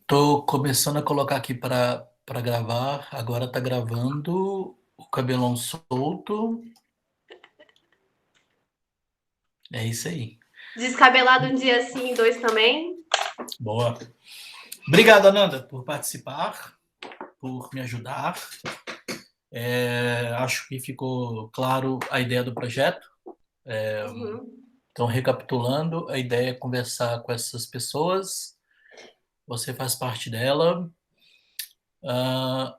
Tô começando a colocar aqui para gravar. Agora tá gravando o cabelão solto. É isso aí. Descabelado um dia sim, dois também. Boa. Obrigado, Ananda, por participar, por me ajudar. Acho que ficou claro a ideia do projeto. Uhum. Então, recapitulando, a ideia é conversar com essas pessoas. Você faz parte dela.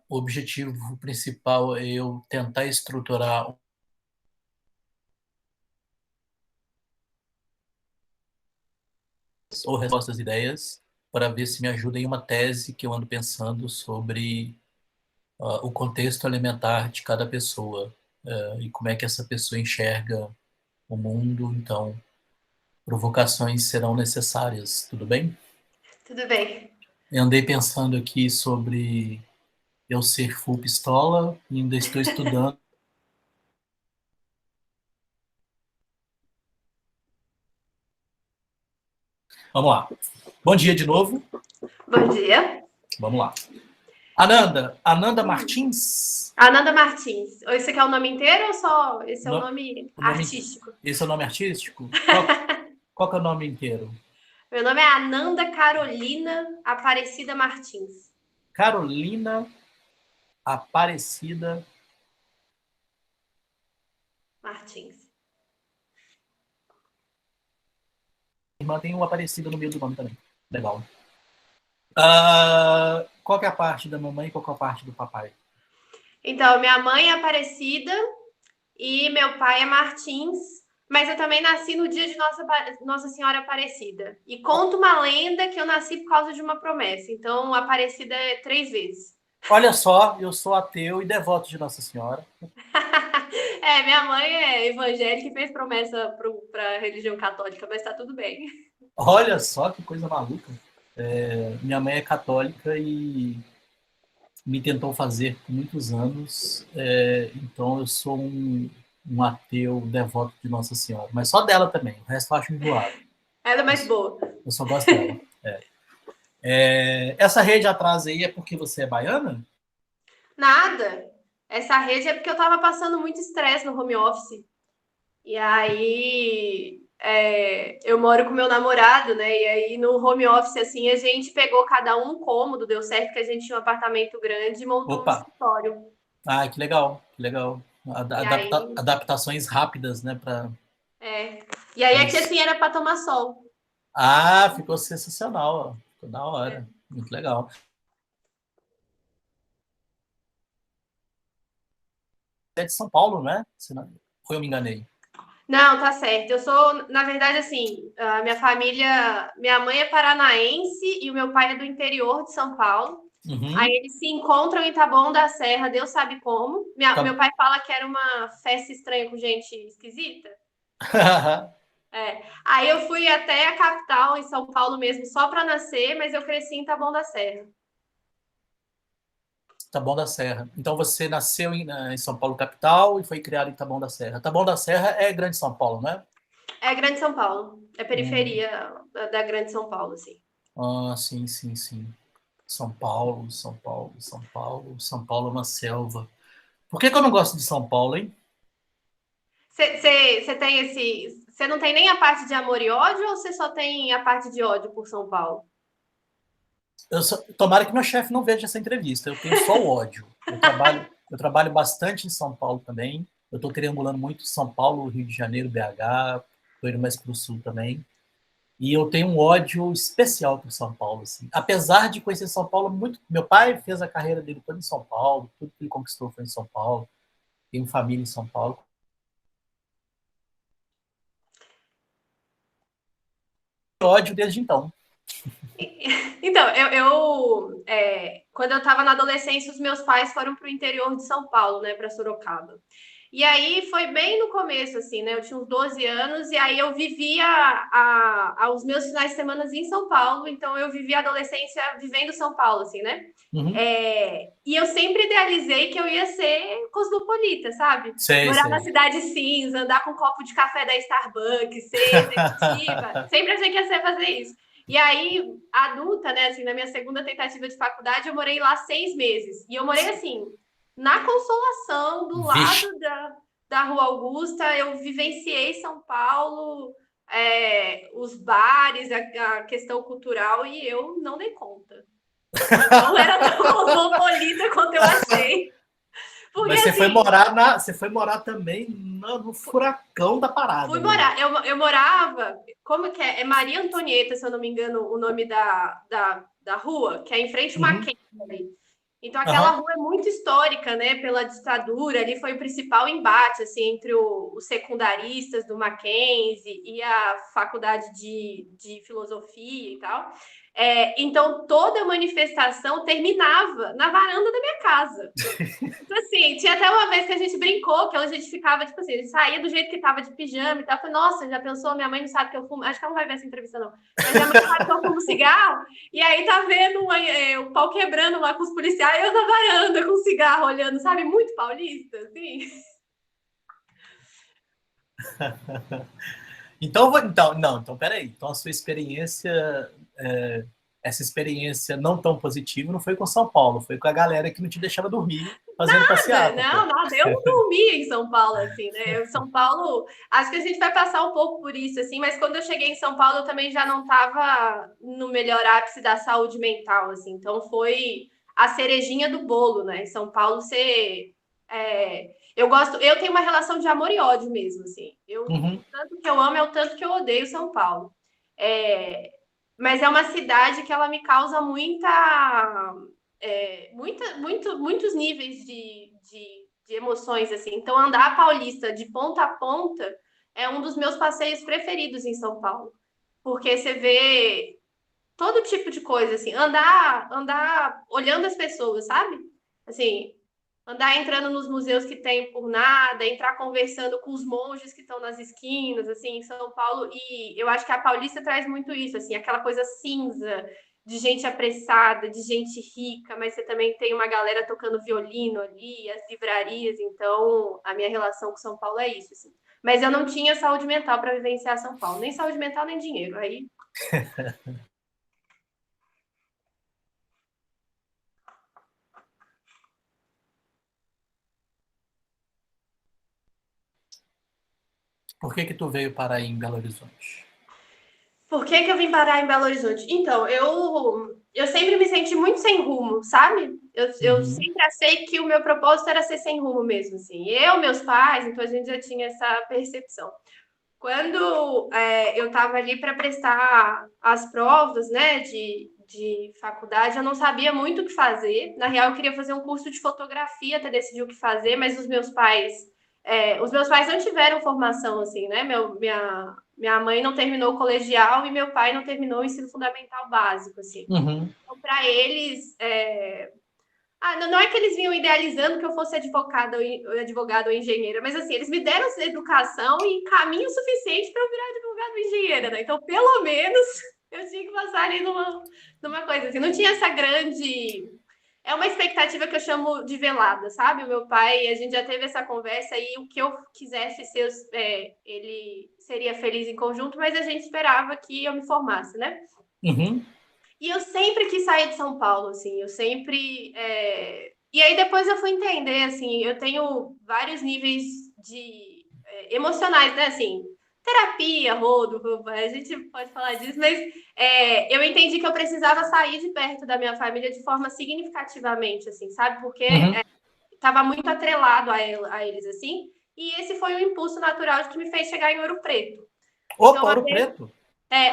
O objetivo principal é eu tentar estruturar ou respostas às ideias para ver se me ajuda em uma tese que eu ando pensando sobre o contexto alimentar de cada pessoa, e como é que essa pessoa enxerga o mundo. Então, provocações serão necessárias, tudo bem? Tudo bem. Eu andei pensando aqui sobre eu ser full pistola e ainda estou estudando. Vamos lá. Bom dia de novo. Bom dia. Vamos lá. Ananda Hum. Martins. Ananda Martins. Esse aqui é o nome inteiro ou só esse é o No- nome o nome, artístico? esse é o nome artístico? Qual que é o nome inteiro? Meu nome é Ananda Carolina Aparecida Martins. Carolina Aparecida. Martins. Irmã tem uma Aparecida no meio do nome também. Legal. Qual que é a parte da mamãe e qual que é a parte do papai? Então, minha mãe é Aparecida e meu pai é Martins, mas eu também nasci no dia de Nossa Senhora Aparecida. E conta uma lenda que eu nasci por causa de uma promessa. Então, Aparecida é 3 vezes. Olha só, eu sou ateu e devoto de Nossa Senhora. Minha mãe é evangélica e fez promessa para a religião católica, mas tá tudo bem. Olha só que coisa maluca. Minha mãe é católica e me tentou fazer por muitos anos. Então eu sou um ateu devoto de Nossa Senhora. Mas só dela também. O resto eu acho enjoado. Ela é Eu, mais boa. eu só gosto dela. Essa rede atrás aí é porque você é baiana? Nada. Essa rede é porque eu tava passando muito estresse no home office. E aí, eu moro com meu namorado, né? E aí no home office, assim, a gente pegou cada um cômodo, deu certo que a gente tinha um apartamento grande e montou um Opa! escritório. Ah, que legal, que legal. E aí, Adaptações rápidas, né? é. E aí aqui, Isso. assim, era para tomar sol. Ah, ficou sensacional, ó. Ficou da hora. Muito legal. É de São Paulo, né? Se não... Ou eu me enganei? Não, tá certo. Eu sou, na verdade, assim, a minha família, minha mãe é paranaense e o meu pai é do interior de São Paulo. Aí Uhum. eles se encontram em Taboão da Serra, Deus sabe como. Meu Tá- pai fala que era uma festa estranha com gente esquisita. Aí eu fui até a capital, em São Paulo mesmo, só para nascer, mas eu cresci em Taboão da Serra. Taboão da Serra. Então você nasceu em São Paulo, capital, e foi criado em Taboão da Serra. Taboão da Serra é Grande São Paulo, né? É Grande São Paulo, é Hum. periferia da Grande São Paulo, assim. Ah, sim, sim, sim. São Paulo, São Paulo, São Paulo. São Paulo é uma selva. Por que que eu não gosto de São Paulo, hein? Você tem esse. Você não tem nem a parte de amor e ódio ou você só tem a parte de ódio por São Paulo? Tomara que meu chefe não veja essa entrevista. Eu tenho só o ódio. Eu trabalho bastante em São Paulo também. Eu estou triangulando muito São Paulo, Rio de Janeiro, BH. Estou indo mais para o sul também. E eu tenho um ódio especial por São Paulo, assim. Apesar de conhecer São Paulo muito. Meu pai fez a carreira dele toda em São Paulo. Tudo que ele conquistou foi em São Paulo. Tenho família em São Paulo. Ódio desde então. Então, quando eu estava na adolescência, os meus pais foram para o interior de São Paulo, né, para Sorocaba. E aí foi bem no começo, assim, né? Eu tinha uns 12 anos e aí eu vivia os meus finais de semana em São Paulo, então eu vivi a adolescência vivendo São Paulo, assim, né? Uhum. E eu sempre idealizei que eu ia ser cosmopolita, sabe? Sei, Morar na sei. cidade cinza, andar com um copo de café da Starbucks, ser executiva. Sempre achei que ia ser fazer isso. E aí, adulta, né, assim, na minha segunda tentativa de faculdade, eu morei lá 6 meses. E eu morei, assim, na Consolação, do Vixe. lado da Rua Augusta. Eu vivenciei São Paulo, os bares, a questão cultural, e eu não dei conta. Não era tão cosmopolita quanto eu achei. Porque, Mas assim, você foi morar também no furacão da parada. fui Ali. morar. Eu morava, como que é? É Maria Antonieta, se eu não me engano, o nome da rua, que é em frente ao Uhum. Mackenzie. Então, aquela Aham. rua é muito histórica, né? Pela ditadura, ali foi o principal embate, assim, entre os secundaristas do Mackenzie e a faculdade de filosofia e tal. Então, toda manifestação terminava na varanda da minha casa. Então, assim, tinha até uma vez que a gente brincou, que a gente ficava, tipo assim, ele saía do jeito que tava de pijama e tal. Eu falei, nossa, já pensou? Minha mãe não sabe que eu fumo. Acho que ela não vai ver essa entrevista, não. Mas minha mãe sabe que eu fumo cigarro. E aí tá vendo o pau quebrando lá com os policiais, eu na varanda com cigarro olhando, sabe? Muito paulista, assim. Então, peraí. Então, a sua experiência, essa experiência não tão positiva, não foi com São Paulo, foi com a galera que não te deixava dormir fazendo passeata, Não, pô. nada, eu não dormia em São Paulo, assim, né? São Paulo, acho que a gente vai passar um pouco por isso, assim, mas quando eu cheguei em São Paulo, eu também já não estava no melhor ápice da saúde mental, assim, então foi a cerejinha do bolo, né? Em São Paulo, eu tenho uma relação de amor e ódio mesmo, assim. O Uhum. tanto que eu amo é o tanto que eu odeio São Paulo. É, mas é uma cidade que ela me causa muitos níveis de emoções, assim. Então, andar a Paulista de ponta a ponta é um dos meus passeios preferidos em São Paulo. Porque você vê todo tipo de coisa, assim. Andar olhando as pessoas, sabe? Assim, andar entrando nos museus que tem por nada, entrar conversando com os monges que estão nas esquinas, assim, em São Paulo. E eu acho que a Paulista traz muito isso, assim, aquela coisa cinza, de gente apressada, de gente rica, mas você também tem uma galera tocando violino ali, as livrarias. Então, a minha relação com São Paulo é isso, assim. Mas eu não tinha saúde mental para vivenciar São Paulo, nem saúde mental, nem dinheiro. Aí, Por que que tu veio parar aí em Belo Horizonte? por que que eu vim parar em Belo Horizonte? Então, eu sempre me senti muito sem rumo, sabe? Eu Uhum. sempre achei que o meu propósito era ser sem rumo mesmo, assim. Meus pais, então a gente já tinha essa percepção. Quando eu estava ali para prestar as provas, né, de faculdade, eu não sabia muito o que fazer. Na real, eu queria fazer um curso de fotografia até decidir o que fazer, mas os meus pais não tiveram formação assim, né? Minha mãe não terminou o colegial e meu pai não terminou o ensino fundamental básico, assim. Uhum. Então, para eles, não é que eles vinham idealizando que eu fosse advogada ou engenheira, mas assim, eles me deram essa educação e caminho suficiente para eu virar advogada ou engenheira, né? Então, pelo menos, eu tinha que passar ali numa coisa assim. Não tinha essa grande. É uma expectativa que eu chamo de velada, sabe? O meu pai, a gente já teve essa conversa e o que eu quisesse ser, ele seria feliz em conjunto, mas a gente esperava que eu me formasse, né? Uhum. E eu sempre quis sair de São Paulo, assim, eu sempre. E aí depois eu fui entender, assim, eu tenho vários níveis de emocionais, né? Assim, terapia, rodo, a gente pode falar disso, mas eu entendi que eu precisava sair de perto da minha família de forma significativamente, assim, sabe? Porque Uhum. estava muito atrelado a eles, assim, e esse foi um impulso natural que me fez chegar em Ouro Preto. Então, Opa, Ouro Preto.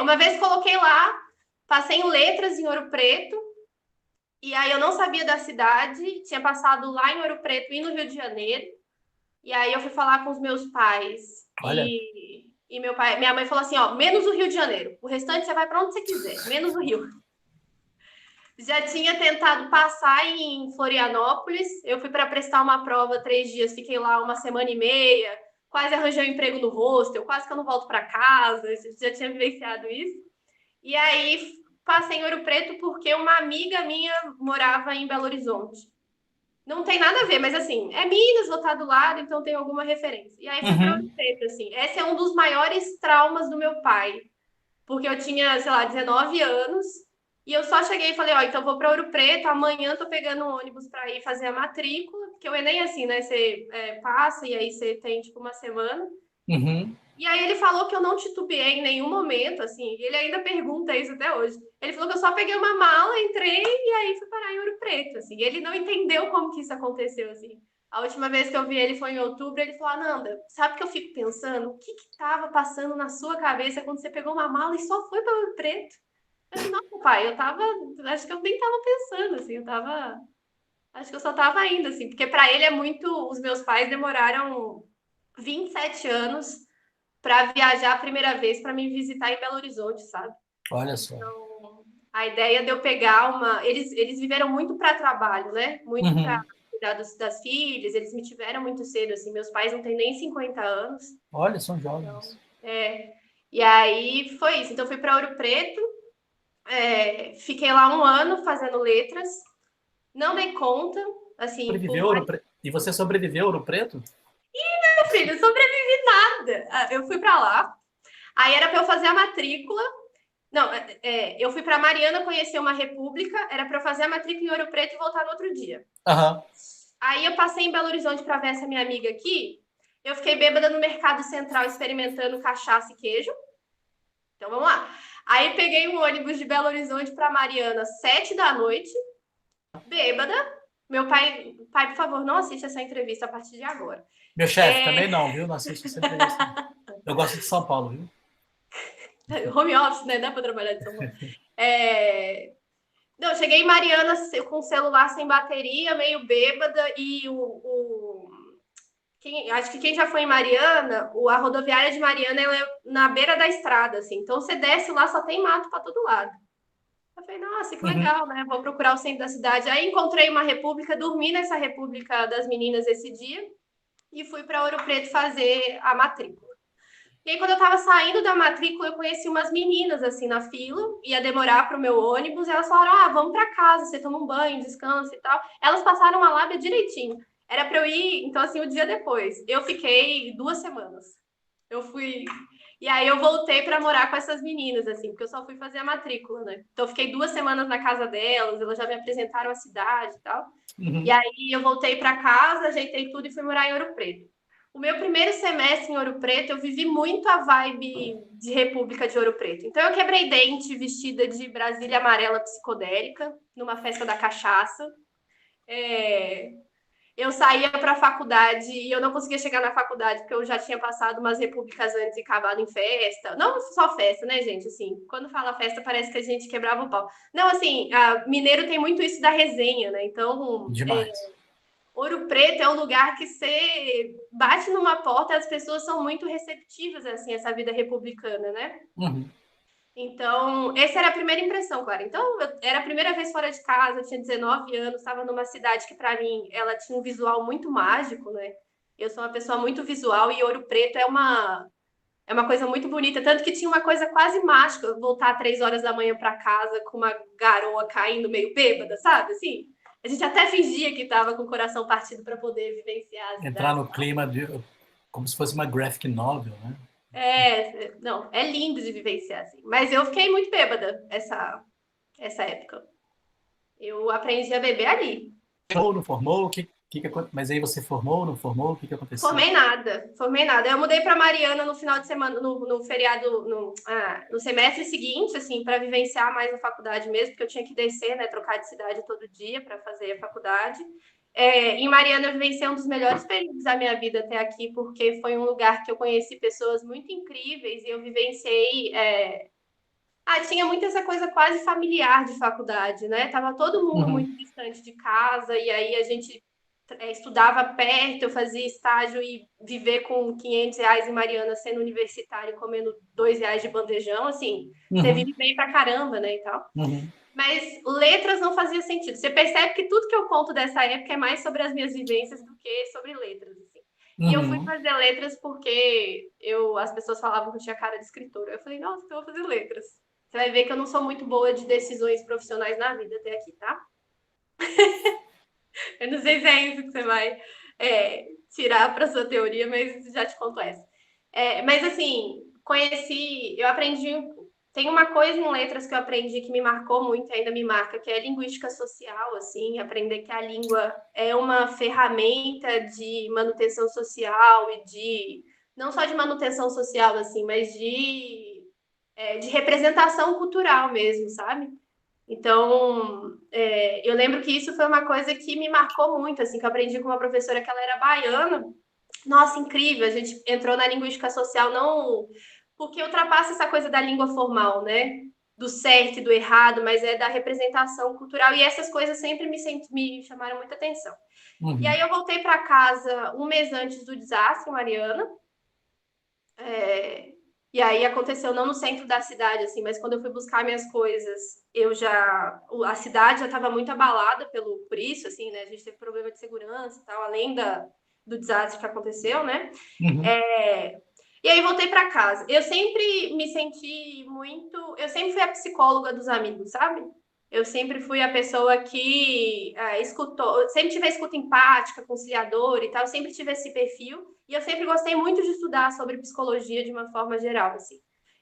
uma vez coloquei lá, passei em letras em Ouro Preto, e aí eu não sabia da cidade, tinha passado lá em Ouro Preto e no Rio de Janeiro. E aí eu fui falar com os meus pais Olha. e minha mãe falou assim, ó, menos o Rio de Janeiro. O restante você vai para onde você quiser, menos o Rio. Já tinha tentado passar em Florianópolis. Eu fui para prestar uma prova 3 dias, fiquei lá uma semana e meia, quase arranjei um emprego no hostel, quase que eu não volto para casa. Já tinha vivenciado isso. E aí passei em Ouro Preto porque uma amiga minha morava em Belo Horizonte. Não tem nada a ver, mas assim, é Minas, vou estar do lado, então tem alguma referência. E aí fui para Ouro Uhum. Preto, assim. Esse é um dos maiores traumas do meu pai. porque eu tinha, sei lá, 19 anos, e eu só cheguei e falei, ó, então vou para Ouro Preto, amanhã tô pegando um ônibus para ir fazer a matrícula, porque o Enem é assim, né? Você passa e aí você tem, tipo, uma semana. Uhum. E aí ele falou que eu não titubeei em nenhum momento, assim, e ele ainda pergunta isso até hoje. Ele falou que eu só peguei uma mala, entrei e aí fui parar em Ouro Preto, assim. E ele não entendeu como que isso aconteceu, assim. A última vez que eu vi ele foi em outubro, ele falou, Ananda, sabe o que eu fico pensando? O que que tava passando na sua cabeça quando você pegou uma mala e só foi para Ouro Preto? Eu falei, nossa, pai, acho que eu nem tava pensando, assim, acho que eu só tava indo, assim, porque para ele é muito, os meus pais demoraram 27 anos para viajar a primeira vez para me visitar em Belo Horizonte, sabe? Olha só. Então, a ideia de eu pegar uma. Eles viveram muito para trabalho, né? Muito para Uhum. cuidar das filhas, eles me tiveram muito cedo, assim. Meus pais não têm nem 50 anos. Olha, são Então, jovens. e aí foi isso. Então, fui para Ouro Preto, fiquei lá um ano fazendo letras, não dei conta, assim, por Sobreviveu mais. Ouro Preto? E você sobreviveu Ouro Preto? Meu filho, sobrevivi nada. Eu fui para lá, aí era para eu fazer a matrícula. Não, eu fui para Mariana conhecer uma república, era para fazer a matrícula em Ouro Preto e voltar no outro dia. Aham. Aí eu passei em Belo Horizonte para ver essa minha amiga aqui. Eu fiquei bêbada no Mercado Central experimentando cachaça e queijo. Então vamos lá. Aí peguei um ônibus de Belo Horizonte para Mariana, 7 da noite, bêbada. Meu pai, por favor, não assista essa entrevista a partir de agora. Meu chefe também não, viu? Não assiste essa entrevista. Eu gosto de São Paulo, viu? Home office, né? Dá para trabalhar de São Paulo. Não, eu cheguei em Mariana com o celular sem bateria, meio bêbada, e acho que quem já foi em Mariana, a rodoviária de Mariana ela é na beira da estrada, assim. Então você desce lá, só tem mato para todo lado. Eu falei, nossa, que Uhum. legal, né? Vou procurar o centro da cidade. Aí encontrei uma república, dormi nessa república das meninas esse dia e fui para Ouro Preto fazer a matrícula. E aí, quando eu estava saindo da matrícula, eu conheci umas meninas assim na fila, ia demorar para o meu ônibus, e elas falaram: ah, vamos para casa, você toma um banho, descansa e tal. Elas passaram uma lábia direitinho. Era para eu ir, então, assim, o dia depois. Eu fiquei 2 semanas. Eu fui. E aí eu voltei para morar com essas meninas, assim, porque eu só fui fazer a matrícula, né? Então eu fiquei 2 semanas na casa delas, elas já me apresentaram a cidade e tal. E Uhum. aí eu voltei para casa, ajeitei tudo e fui morar em Ouro Preto. O meu primeiro semestre em Ouro Preto, eu vivi muito a vibe de República de Ouro Preto. Então eu quebrei dente vestida de Brasília amarela psicodélica, numa festa da cachaça. É, eu saía para a faculdade e eu não conseguia chegar na faculdade porque eu já tinha passado umas repúblicas antes e acabado em festa. Não só festa, né, gente? Assim, quando fala festa parece que a gente quebrava o pau. Não, assim, mineiro tem muito isso da resenha, né? Então, Demais. Ouro Preto é um lugar que você bate numa porta e as pessoas são muito receptivas, assim, essa vida republicana, né? Uhum. Então, essa era a primeira impressão, claro. Então, era a primeira vez fora de casa, eu tinha 19 anos, estava numa cidade que, para mim, ela tinha um visual muito mágico, né? Eu sou uma pessoa muito visual e Ouro Preto é uma coisa muito bonita. Tanto que tinha uma coisa quase mágica, voltar 3 horas da manhã para casa com uma garoa caindo meio bêbada, sabe? Assim, a gente até fingia que estava com o coração partido para poder vivenciar a Entrar cidade. no clima de como se fosse uma graphic novel, né? Não, é lindo de vivenciar, assim. Mas eu fiquei muito bêbada essa época. Eu aprendi a beber ali. Formou, não formou? Mas aí você formou, não formou? O que aconteceu? Formei nada, formei nada. Eu mudei para Mariana no final de semana, no feriado, no semestre seguinte, assim, para vivenciar mais a faculdade mesmo, porque eu tinha que descer, né, trocar de cidade todo dia para fazer a faculdade. Em Mariana eu vivenciei um dos melhores períodos da minha vida até aqui, porque foi um lugar que eu conheci pessoas muito incríveis e eu vivenciei. Tinha muito essa coisa quase familiar de faculdade, né? Tava todo mundo Uhum. muito distante de casa, e aí a gente estudava perto, eu fazia estágio e viver com R$ 500 em Mariana sendo universitário, comendo R$ 2 de bandejão, assim, você Uhum. vive bem pra caramba, né, e tal. Uhum. Mas letras não fazia sentido. Você percebe que tudo que eu conto dessa época é mais sobre as minhas vivências do que sobre letras, assim. E eu fui Uhum. fazer letras porque as pessoas falavam que eu tinha cara de escritora. Eu falei, nossa, então eu vou fazer letras. Você vai ver que eu não sou muito boa de decisões profissionais na vida até aqui, tá? Eu não sei se é isso que você vai tirar para sua teoria, mas já te conto essa. Mas assim, eu aprendi. tem uma coisa em letras que eu aprendi que me marcou muito, ainda me marca, que é linguística social, assim, aprender que a língua é uma ferramenta de manutenção social e de não só de manutenção social, assim, mas de representação cultural mesmo, sabe? Então, eu lembro que isso foi uma coisa que me marcou muito, assim, que eu aprendi com uma professora que ela era baiana. Nossa, incrível! A gente entrou na linguística social não porque ultrapassa essa coisa da língua formal, né? Do certo e do errado, mas é da representação cultural. E essas coisas sempre me chamaram muita atenção. E Uhum. aí eu voltei para casa um mês antes do desastre, Mariana. É, e aí aconteceu não no centro da cidade, assim, mas quando eu fui buscar minhas coisas, a cidade já estava muito abalada por isso, assim, né? A gente teve problema de segurança e tal, além do desastre que aconteceu, né? Uhum. E aí voltei para casa. Eu sempre me senti muito. Eu sempre fui a psicóloga dos amigos, sabe? Eu sempre fui a pessoa que escutou, sempre tive a escuta empática, conciliadora e tal, eu sempre tive esse perfil. E eu sempre gostei muito de estudar sobre psicologia de uma forma geral, assim.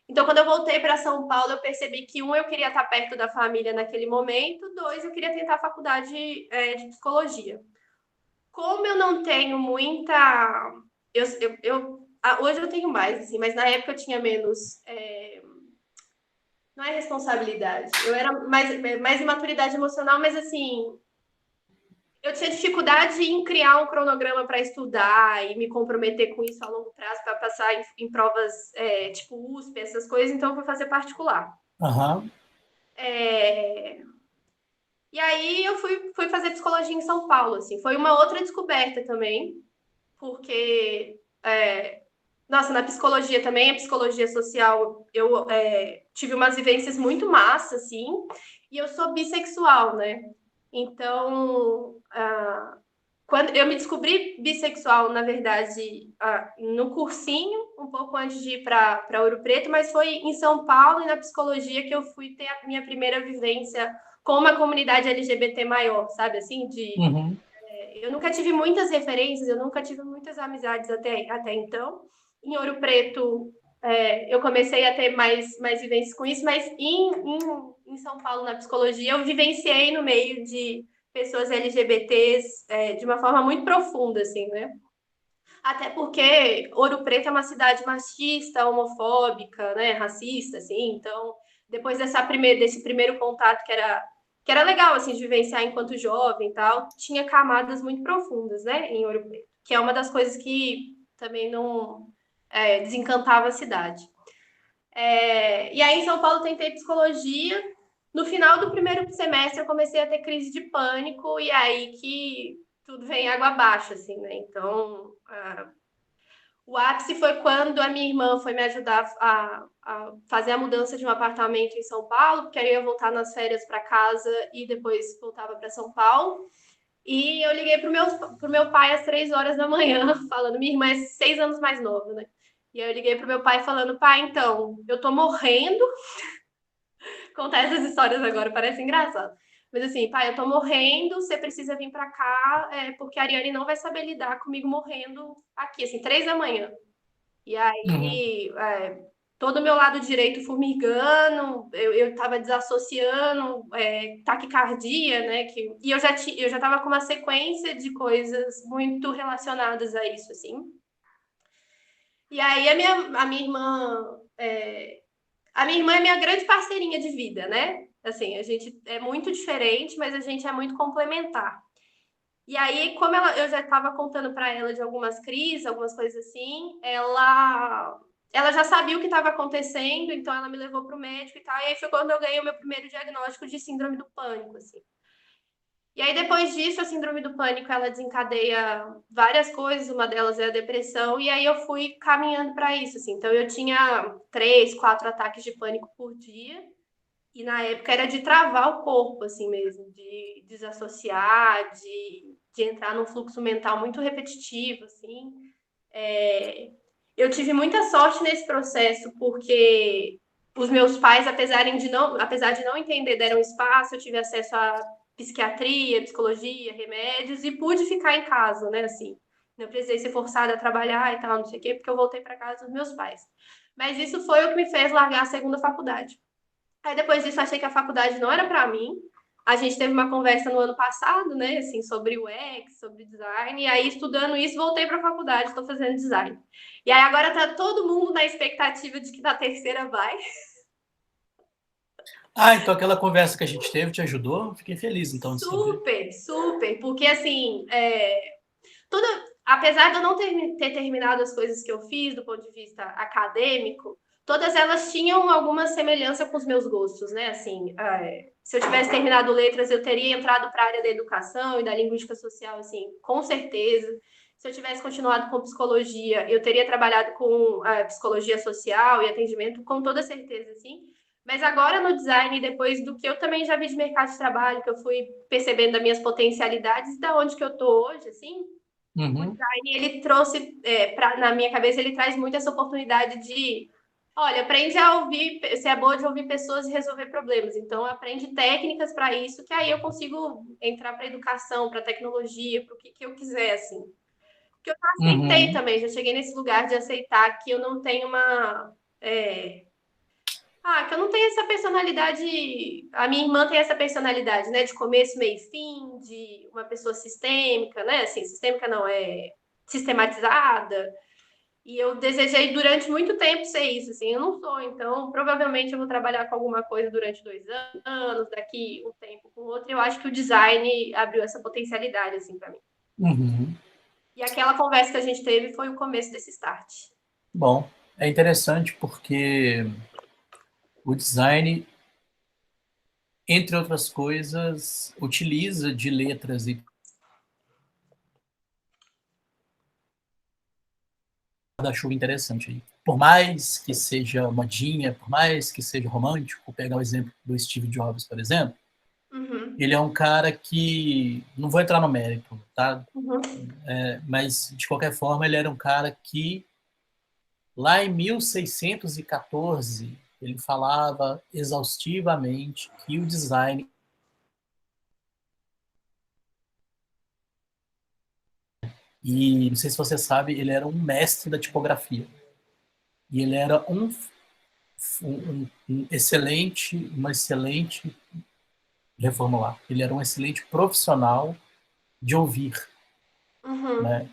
Então, quando eu voltei para São Paulo, eu percebi que, um, eu queria estar perto da família naquele momento, dois, eu queria tentar a faculdade de psicologia. Como eu não tenho muita. Hoje eu tenho mais, assim, mas na época eu tinha menos. Não é responsabilidade. Eu era mais imaturidade emocional, mas assim. Eu tinha dificuldade em criar um cronograma para estudar e me comprometer com isso a longo prazo para passar em provas tipo USP, essas coisas, então eu fui fazer particular. Aham. É, E aí eu fui fazer psicologia em São Paulo, assim. Foi uma outra descoberta também, porque nossa, na psicologia também, a psicologia social, eu tive umas vivências muito massas, assim, e eu sou bissexual, né? Então, quando eu me descobri bissexual, na verdade, no cursinho, um pouco antes de ir para Ouro Preto, mas foi em São Paulo e na psicologia que eu fui ter a minha primeira vivência com uma comunidade LGBT maior, sabe? Assim, Uhum. eu nunca tive muitas referências, eu nunca tive muitas amizades até então. Em Ouro Preto, eu comecei a ter mais vivências com isso, mas em São Paulo, na psicologia, eu vivenciei no meio de pessoas LGBTs de uma forma muito profunda, assim, né? Até porque Ouro Preto é uma cidade machista, homofóbica, né, racista, assim. Então, depois desse primeiro contato que era legal assim de vivenciar enquanto jovem, e tal, tinha camadas muito profundas, né, em Ouro Preto, que é uma das coisas que também não desencantava a cidade. E aí em São Paulo tentei psicologia. No final do primeiro semestre eu comecei a ter crise de pânico e aí que tudo vem água abaixo, assim, né? Então, o ápice foi quando a minha irmã foi me ajudar a fazer a mudança de um apartamento em São Paulo, porque aí eu ia voltar nas férias para casa e depois voltava para São Paulo. E eu liguei pro meu pai às 3 horas da manhã, falando, minha irmã é 6 anos mais nova, né? E aí eu liguei pro meu pai falando, pai, então, eu tô morrendo. Contar essas histórias agora parece engraçado. Mas assim, pai, eu tô morrendo, você precisa vir para cá, porque a Ariane não vai saber lidar comigo morrendo aqui, assim, 3 da manhã. E Uhum. aí, todo o meu lado direito formigando, eu tava desassociando, taquicardia, né? E eu já tava com uma sequência de coisas muito relacionadas a isso, assim. E aí a minha irmã é minha grande parceirinha de vida, né? Assim, a gente é muito diferente, mas a gente é muito complementar. E aí, como eu já estava contando para ela de algumas crises, algumas coisas assim, ela já sabia o que estava acontecendo, então ela me levou para o médico e tal. E aí foi quando eu ganhei o meu primeiro diagnóstico de síndrome do pânico, assim. E aí, depois disso, a síndrome do pânico, ela desencadeia várias coisas, uma delas é a depressão, e aí eu fui caminhando para isso, assim. Então, eu tinha 3, 4 ataques de pânico por dia, e na época era de travar o corpo, assim mesmo, de desassociar, de entrar num fluxo mental muito repetitivo, assim. Eu tive muita sorte nesse processo, porque os meus pais, apesar de não entender, deram espaço, eu tive acesso a psiquiatria, psicologia, remédios, e pude ficar em casa, né, assim. Não precisei ser forçada a trabalhar e tal, não sei o quê, porque eu voltei para casa dos meus pais. Mas isso foi o que me fez largar a segunda faculdade. Aí depois disso achei que a faculdade não era para mim. A gente teve uma conversa no ano passado, né, assim, sobre o UX, sobre design, e aí estudando isso voltei para a faculdade, estou fazendo design. E aí agora tá todo mundo na expectativa de que na terceira vai. Ah, então aquela conversa que a gente teve te ajudou? Fiquei feliz, então, de saber. Super, super, porque assim, toda, apesar de eu não ter terminado as coisas que eu fiz do ponto de vista acadêmico, todas elas tinham alguma semelhança com os meus gostos, né? Assim, se eu tivesse terminado letras, eu teria entrado para a área da educação e da linguística social, assim, com certeza. Se eu tivesse continuado com psicologia, eu teria trabalhado com psicologia social e atendimento, com toda certeza, assim. Mas agora no design, depois do que eu também já vi de mercado de trabalho, que eu fui percebendo das minhas potencialidades, da onde que eu tô hoje, assim, o Uhum, design, ele trouxe, na minha cabeça, ele traz muito essa oportunidade de, olha, aprende a ouvir, você é boa de ouvir pessoas e resolver problemas. Então, aprende técnicas para isso, que aí eu consigo entrar para educação, para tecnologia, para o que eu quiser, assim. Porque eu já aceitei uhum, também, já cheguei nesse lugar de aceitar que eu não tenho que eu não tenho essa personalidade. A minha irmã tem essa personalidade, né? De começo, meio e fim, de uma pessoa sistêmica, né? Assim, sistêmica não, é sistematizada. E eu desejei durante muito tempo ser isso, assim, eu não sou, então provavelmente eu vou trabalhar com alguma coisa durante 2 anos, daqui um tempo com outro. Eu acho que o design abriu essa potencialidade, assim, para mim. uhum. E aquela conversa que a gente teve foi o começo desse start. Bom, é interessante porque o design, entre outras coisas, utiliza de letras e guarda-chuva interessante aí. Por mais que seja modinha, por mais que seja romântico, pegar o exemplo do Steve Jobs, por exemplo, Uhum, ele é um cara que, não vou entrar no mérito, tá? uhum, Mas, de qualquer forma, ele era um cara que, lá em 1614, ele falava exaustivamente que o design, e não sei se você sabe, ele era um mestre da tipografia. E ele era um excelente, uma excelente, reformular, ele era um excelente profissional de ouvir, né? uhum.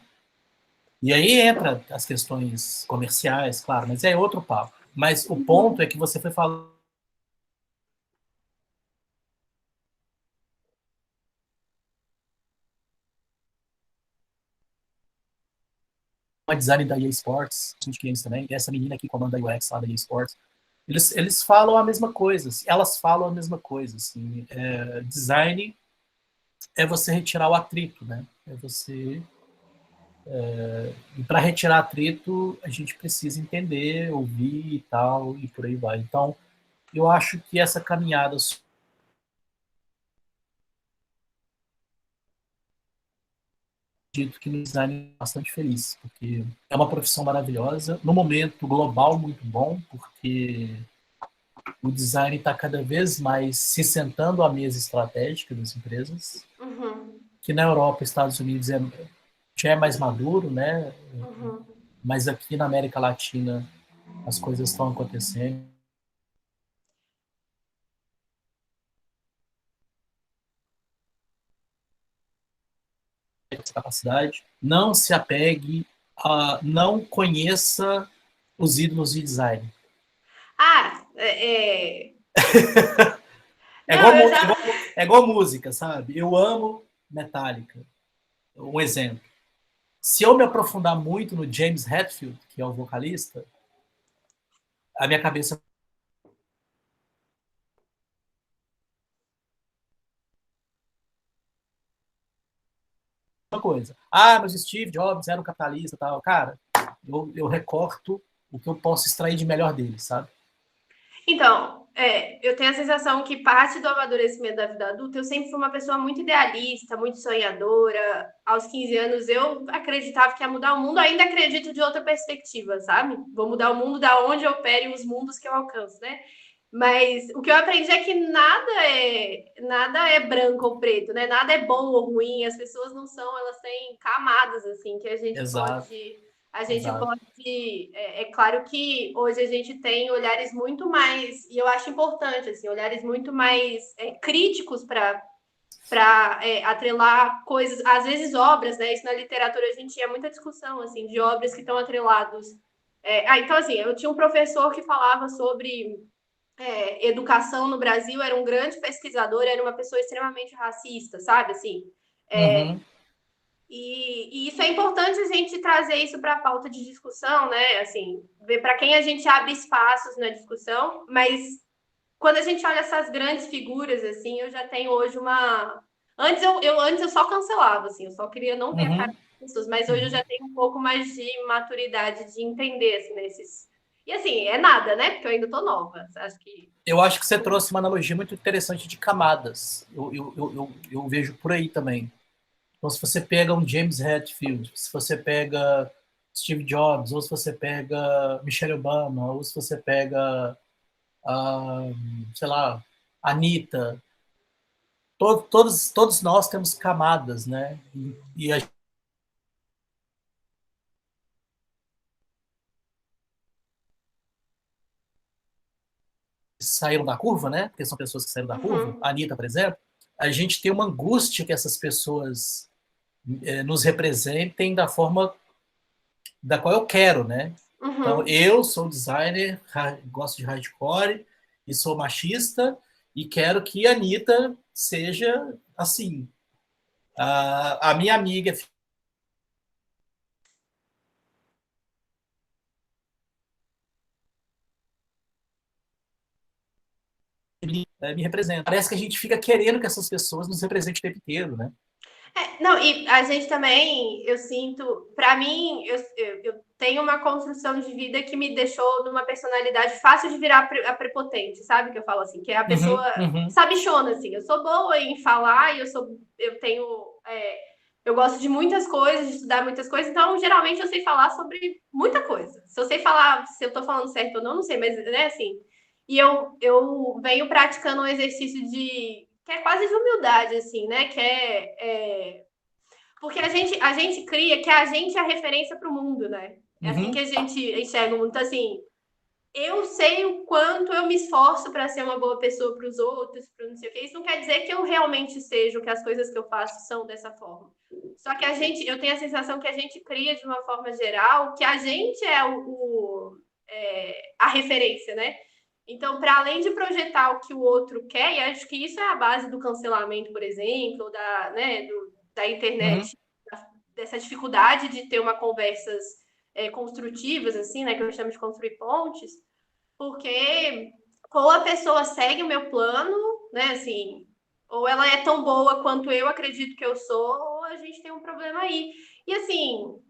E aí entra as questões comerciais, claro, mas é outro papo. Mas o ponto é Uhum. que você foi falando uma design da EA Sports, de clientes também, e essa menina que comanda a UX lá da EA Sports, eles falam a mesma coisa, elas falam a mesma coisa. Assim, design é você retirar o atrito, né? É você. E para retirar atrito, a gente precisa entender, ouvir e tal, e por aí vai. Então, eu acho que essa caminhada, dito que no design é bastante feliz, porque é uma profissão maravilhosa, no momento global muito bom, porque o design está cada vez mais se sentando à mesa estratégica das empresas, Uhum, que na Europa, Estados Unidos já é mais maduro, né? uhum. Mas aqui na América Latina as coisas estão acontecendo. Essa capacidade. Não se apegue não conheça os ídolos de design. Ah, É Não, igual, eu já. é igual música, sabe? Eu amo Metallica. Um exemplo. Se eu me aprofundar muito no James Hetfield, que é o vocalista, a minha cabeça é uma coisa. Ah, mas Steve Jobs era um capitalista e tal. Cara, eu recorto o que eu posso extrair de melhor dele, sabe? Então, eu tenho a sensação que parte do amadurecimento da vida adulta, eu sempre fui uma pessoa muito idealista, muito sonhadora. Aos 15 anos eu acreditava que ia mudar o mundo, ainda acredito de outra perspectiva, sabe? Vou mudar o mundo da onde eu opero e os mundos que eu alcanço, né? Mas o que eu aprendi é que nada é branco ou preto, né? Nada é bom ou ruim, as pessoas não são, elas têm camadas assim que a gente Exato. pode A gente Exato. pode. É claro que hoje a gente tem olhares muito mais, e eu acho importante, assim, olhares muito mais críticos para atrelar coisas, às vezes obras, né? Isso na literatura a gente tinha muita discussão, assim, de obras que estão atrelados. Então, assim, eu tinha um professor que falava sobre educação no Brasil, era um grande pesquisador, era uma pessoa extremamente racista, sabe? Assim, Uhum, e isso é importante a gente trazer isso para a pauta de discussão, né? Assim, ver para quem a gente abre espaços na discussão, mas quando a gente olha essas grandes figuras, assim, eu já tenho hoje uma. Antes eu só cancelava, assim, eu só queria não ver a cara uhum, das pessoas, mas hoje eu uhum. já tenho um pouco mais de maturidade de entender, assim, nesses. E assim, é nada, né? Porque eu ainda tô nova. Acho que. Eu acho que você trouxe uma analogia muito interessante de camadas. Eu vejo por aí também. Então, se você pega um James Hetfield, se você pega Steve Jobs, ou se você pega Michelle Obama, ou se você pega, sei lá, Anitta, todos nós temos camadas, né? E a gente saíram da curva, né? Porque são pessoas que saíram da curva. Uhum, A Anitta, por exemplo, a gente tem uma angústia que essas pessoas nos representem da forma da qual eu quero, né? Então, uhum. eu sou designer, gosto de hardcore e sou machista e quero que a Anitta seja assim. A minha amiga me representa. Parece que a gente fica querendo que essas pessoas nos representem o tempo inteiro, né? Não, e a gente também, eu sinto, para mim, eu tenho uma construção de vida que me deixou numa personalidade fácil de virar a prepotente, sabe? Que eu falo assim, que é a pessoa Uhum, uhum, sabichona, assim. Eu sou boa em falar e eu tenho, eu gosto de muitas coisas, de estudar muitas coisas, então geralmente eu sei falar sobre muita coisa. Se eu sei falar, se eu tô falando certo ou não, não sei, mas, né, assim. E eu venho praticando um exercício que é quase de humildade, assim, né? Porque a gente cria que a gente é a referência para o mundo, né? É assim que uhum, a gente enxerga o mundo. Então, assim, eu sei o quanto eu me esforço para ser uma boa pessoa para os outros, para não sei o quê. Isso não quer dizer que eu realmente seja, que as coisas que eu faço são dessa forma. Só que eu tenho a sensação que a gente cria de uma forma geral que a gente é a referência, né? Então, para além de projetar o que o outro quer, e acho que isso é a base do cancelamento, por exemplo, da uhum, internet, dessa dificuldade de ter uma conversas construtivas, assim, né? Que eu chamo de construir pontes, porque ou a pessoa segue o meu plano, né? Assim, ou ela é tão boa quanto eu acredito que eu sou, ou a gente tem um problema aí. E assim,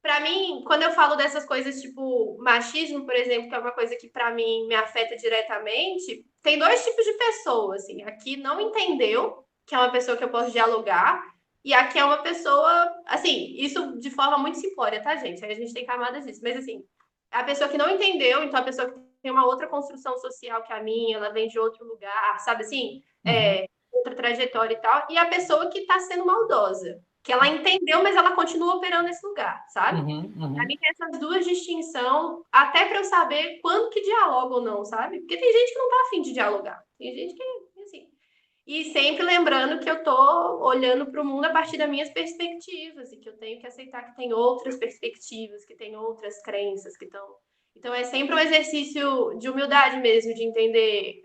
para mim, quando eu falo dessas coisas tipo machismo, por exemplo, que é uma coisa que para mim me afeta diretamente, tem dois tipos de pessoas, assim. Aqui não entendeu, que é uma pessoa que eu posso dialogar, e aqui é uma pessoa, assim, isso de forma muito simplória, tá, gente? Aí a gente tem camadas disso, mas assim, a pessoa que não entendeu, então a pessoa que tem uma outra construção social que a minha, ela vem de outro lugar, sabe assim? uhum, Outra trajetória e tal, e a pessoa que está sendo maldosa, que ela entendeu, mas ela continua operando nesse lugar, sabe? uhum, Pra uhum. mim tem essas duas distinções, até para eu saber quando que dialoga ou não, sabe? Porque tem gente que não tá afim de dialogar. Tem gente que, assim. E sempre lembrando que eu tô olhando para o mundo a partir das minhas perspectivas e que eu tenho que aceitar que tem outras perspectivas, que tem outras crenças que estão. Então é sempre um exercício de humildade mesmo, de entender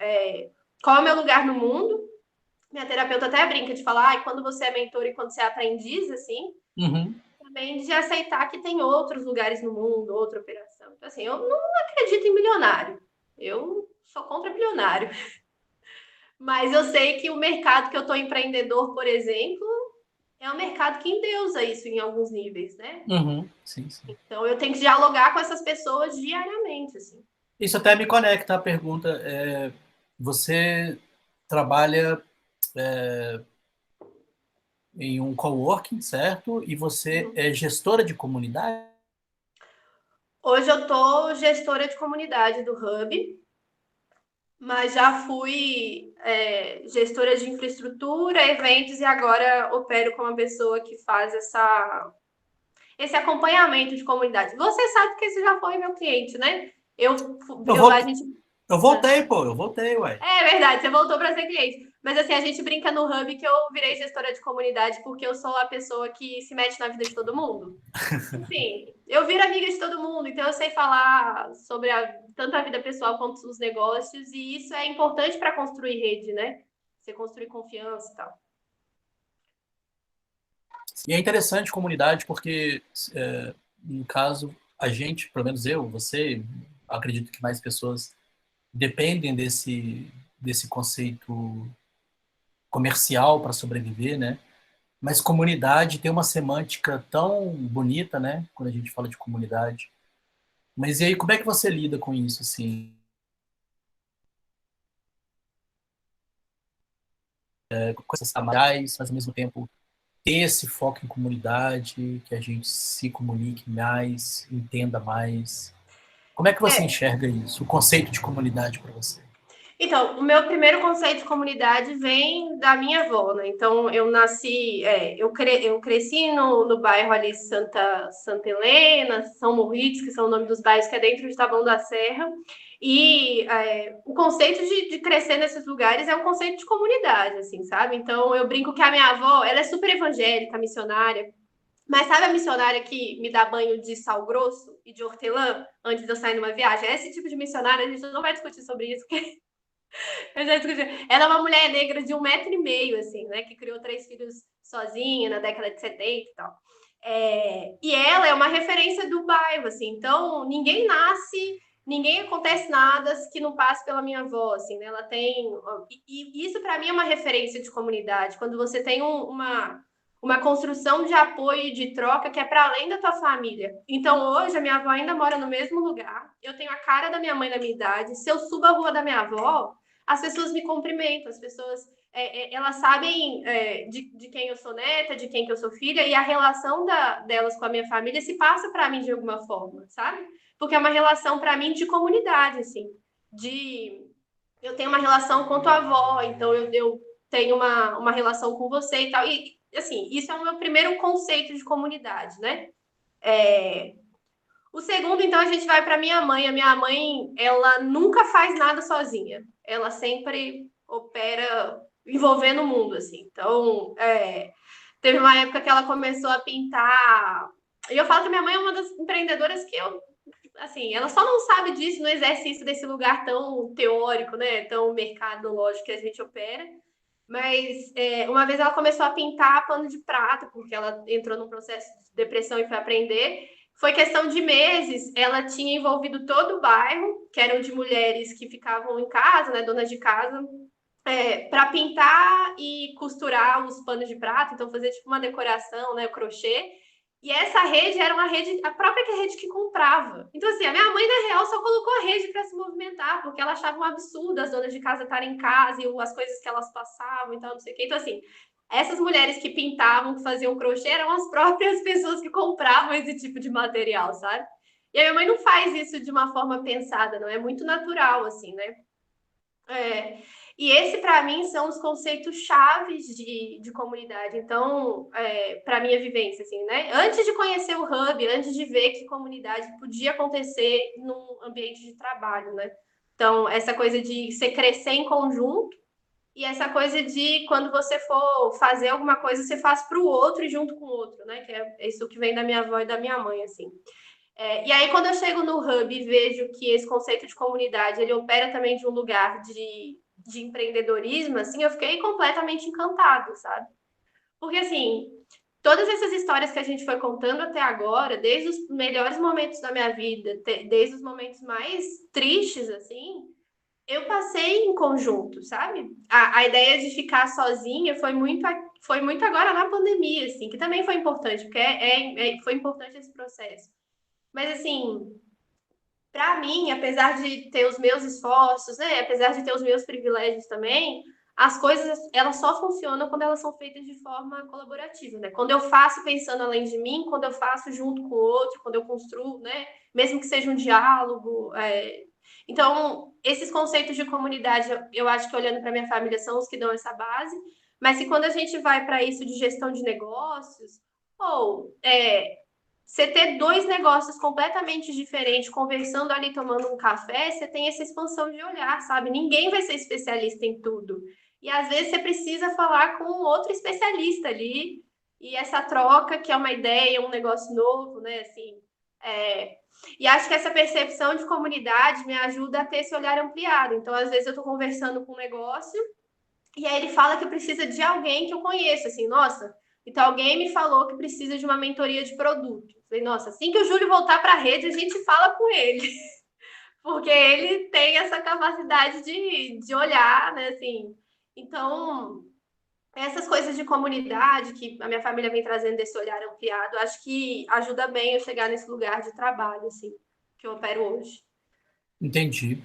qual é o meu lugar no mundo. Minha terapeuta até brinca de falar, quando você é mentor e quando você é aprendiz, assim, Uhum. também de aceitar que tem outros lugares no mundo, outra operação. Então, assim, eu não acredito em milionário. Eu sou contra bilionário. Mas eu sei que o mercado que eu estou empreendedor, por exemplo, é um mercado que endeusa isso em alguns níveis, né? Uhum. Sim, sim. Então eu tenho que dialogar com essas pessoas diariamente, assim. Isso até me conecta à pergunta. Você trabalha em um coworking, certo? E você Uhum. é gestora de comunidade? Hoje eu estou gestora de comunidade do Hub, mas já fui gestora de infraestrutura, eventos e agora opero como uma pessoa que faz esse acompanhamento de comunidade. Você sabe que você já foi meu cliente, né? A gente... Eu voltei, pô, eu voltei, ué. É verdade, você voltou para ser cliente. Mas assim, a gente brinca no Hub que eu virei gestora de comunidade porque eu sou a pessoa que se mete na vida de todo mundo. Sim, eu viro amiga de todo mundo, então eu sei falar sobre tanto a vida pessoal quanto os negócios, e isso é importante para construir rede, né? Você construir confiança e tal. E é interessante comunidade porque, no caso, a gente, pelo menos eu, você, acredito que mais pessoas dependem desse conceito comercial para sobreviver, né? Mas comunidade tem uma semântica tão bonita, né? Quando a gente fala de comunidade. Mas e aí, como é que você lida com isso, assim? Coisas amarais, mas ao mesmo tempo ter esse foco em comunidade, que a gente se comunique mais, entenda mais. Como é que você É, enxerga isso, o conceito de comunidade para você? então, o meu primeiro conceito de comunidade vem da minha avó, né? Então, eu nasci, eu cresci no bairro ali Santa Helena, São Moritz, que são o nome dos bairros que é dentro de Taboão da Serra. E o conceito de crescer nesses lugares é um conceito de comunidade, assim, sabe? Então, eu brinco que a minha avó, ela é super evangélica, missionária, mas sabe a missionária que me dá banho de sal grosso e de hortelã antes de eu sair numa viagem? É esse tipo de missionária, a gente não vai discutir sobre isso, porque eu já discuti. Ela é uma mulher negra de 1,5 m, assim, né? Que criou 3 filhos sozinha na década de 70 e tal. E ela é uma referência do bairro, assim. Então, ninguém acontece nada que não passe pela minha avó, assim, né? Ela tem... E isso, para mim, é uma referência de comunidade. Quando você tem uma construção de apoio e de troca que é para além da tua família. Então, hoje, a minha avó ainda mora no mesmo lugar. Eu tenho a cara da minha mãe na minha idade. Se eu subo a rua da minha avó, as pessoas me cumprimentam, as pessoas elas sabem de quem eu sou neta, de quem que eu sou filha, e a relação delas com a minha família se passa para mim de alguma forma, sabe? Porque é uma relação para mim de comunidade, assim, eu tenho uma relação com tua avó, então eu tenho uma relação com você e tal, e assim, isso é o meu primeiro conceito de comunidade, né? O segundo, então, a gente vai para minha mãe. A minha mãe, ela nunca faz nada sozinha. Ela sempre opera envolvendo o mundo, assim. Então, teve uma época que ela começou a pintar. E eu falo que minha mãe é uma das empreendedoras que assim, ela só não sabe disso, não exerce isso desse lugar tão teórico, né? Tão mercadológico que a gente opera. Mas uma vez ela começou a pintar pano de prata, porque ela entrou num processo de depressão e foi aprender. Foi questão de meses, ela tinha envolvido todo o bairro, que eram de mulheres que ficavam em casa, né, donas de casa, para pintar e costurar os panos de prata, então fazer tipo uma decoração, né, o crochê. E essa rede era uma rede, a própria rede que comprava. Então, assim, a minha mãe, na real, só colocou a rede para se movimentar, porque ela achava um absurdo as donas de casa estarem em casa e as coisas que elas passavam e tal, não sei o quê. Então, assim, essas mulheres que pintavam, que faziam crochê, eram as próprias pessoas que compravam esse tipo de material, sabe? E a minha mãe não faz isso de uma forma pensada, não é muito natural, assim, né? E esse, para mim, são os conceitos chaves de comunidade. Então, para minha vivência, assim, né? Antes de conhecer o Hub, antes de ver que comunidade podia acontecer num ambiente de trabalho, né? Então, essa coisa de você crescer em conjunto e essa coisa de quando você for fazer alguma coisa, você faz para o outro e junto com o outro, né? Que é isso que vem da minha avó e da minha mãe, assim. E aí, quando eu chego no Hub e vejo que esse conceito de comunidade, ele opera também de um lugar de empreendedorismo, assim, eu fiquei completamente encantada, sabe? Porque, assim, todas essas histórias que a gente foi contando até agora, desde os melhores momentos da minha vida, desde os momentos mais tristes, assim, eu passei em conjunto, sabe? A ideia de ficar sozinha foi muito agora na pandemia, assim, que também foi importante, porque foi importante esse processo. Mas, assim, para mim, apesar de ter os meus esforços, né, apesar de ter os meus privilégios também, as coisas elas só funcionam quando elas são feitas de forma colaborativa, né? Quando eu faço pensando além de mim, quando eu faço junto com o outro, quando eu construo, né, mesmo que seja um diálogo. Então, esses conceitos de comunidade, eu acho que olhando para minha família são os que dão essa base. Mas se quando a gente vai para isso de gestão de negócios, ou você ter dois negócios completamente diferentes, conversando ali, tomando um café, você tem essa expansão de olhar, sabe? Ninguém vai ser especialista em tudo. E às vezes você precisa falar com outro especialista ali, e essa troca, que é uma ideia, um negócio novo, né? Assim, e acho que essa percepção de comunidade me ajuda a ter esse olhar ampliado. Então, às vezes, eu estou conversando com um negócio e aí ele fala que precisa de alguém que eu conheço, assim, nossa, então alguém me falou que precisa de uma mentoria de produto. Eu falei, nossa, assim que o Júlio voltar para a rede, a gente fala com ele, porque ele tem essa capacidade de olhar, né, assim. Então, essas coisas de comunidade que a minha família vem trazendo desse olhar ampliado, acho que ajuda bem eu chegar nesse lugar de trabalho, assim, que eu opero hoje. Entendi.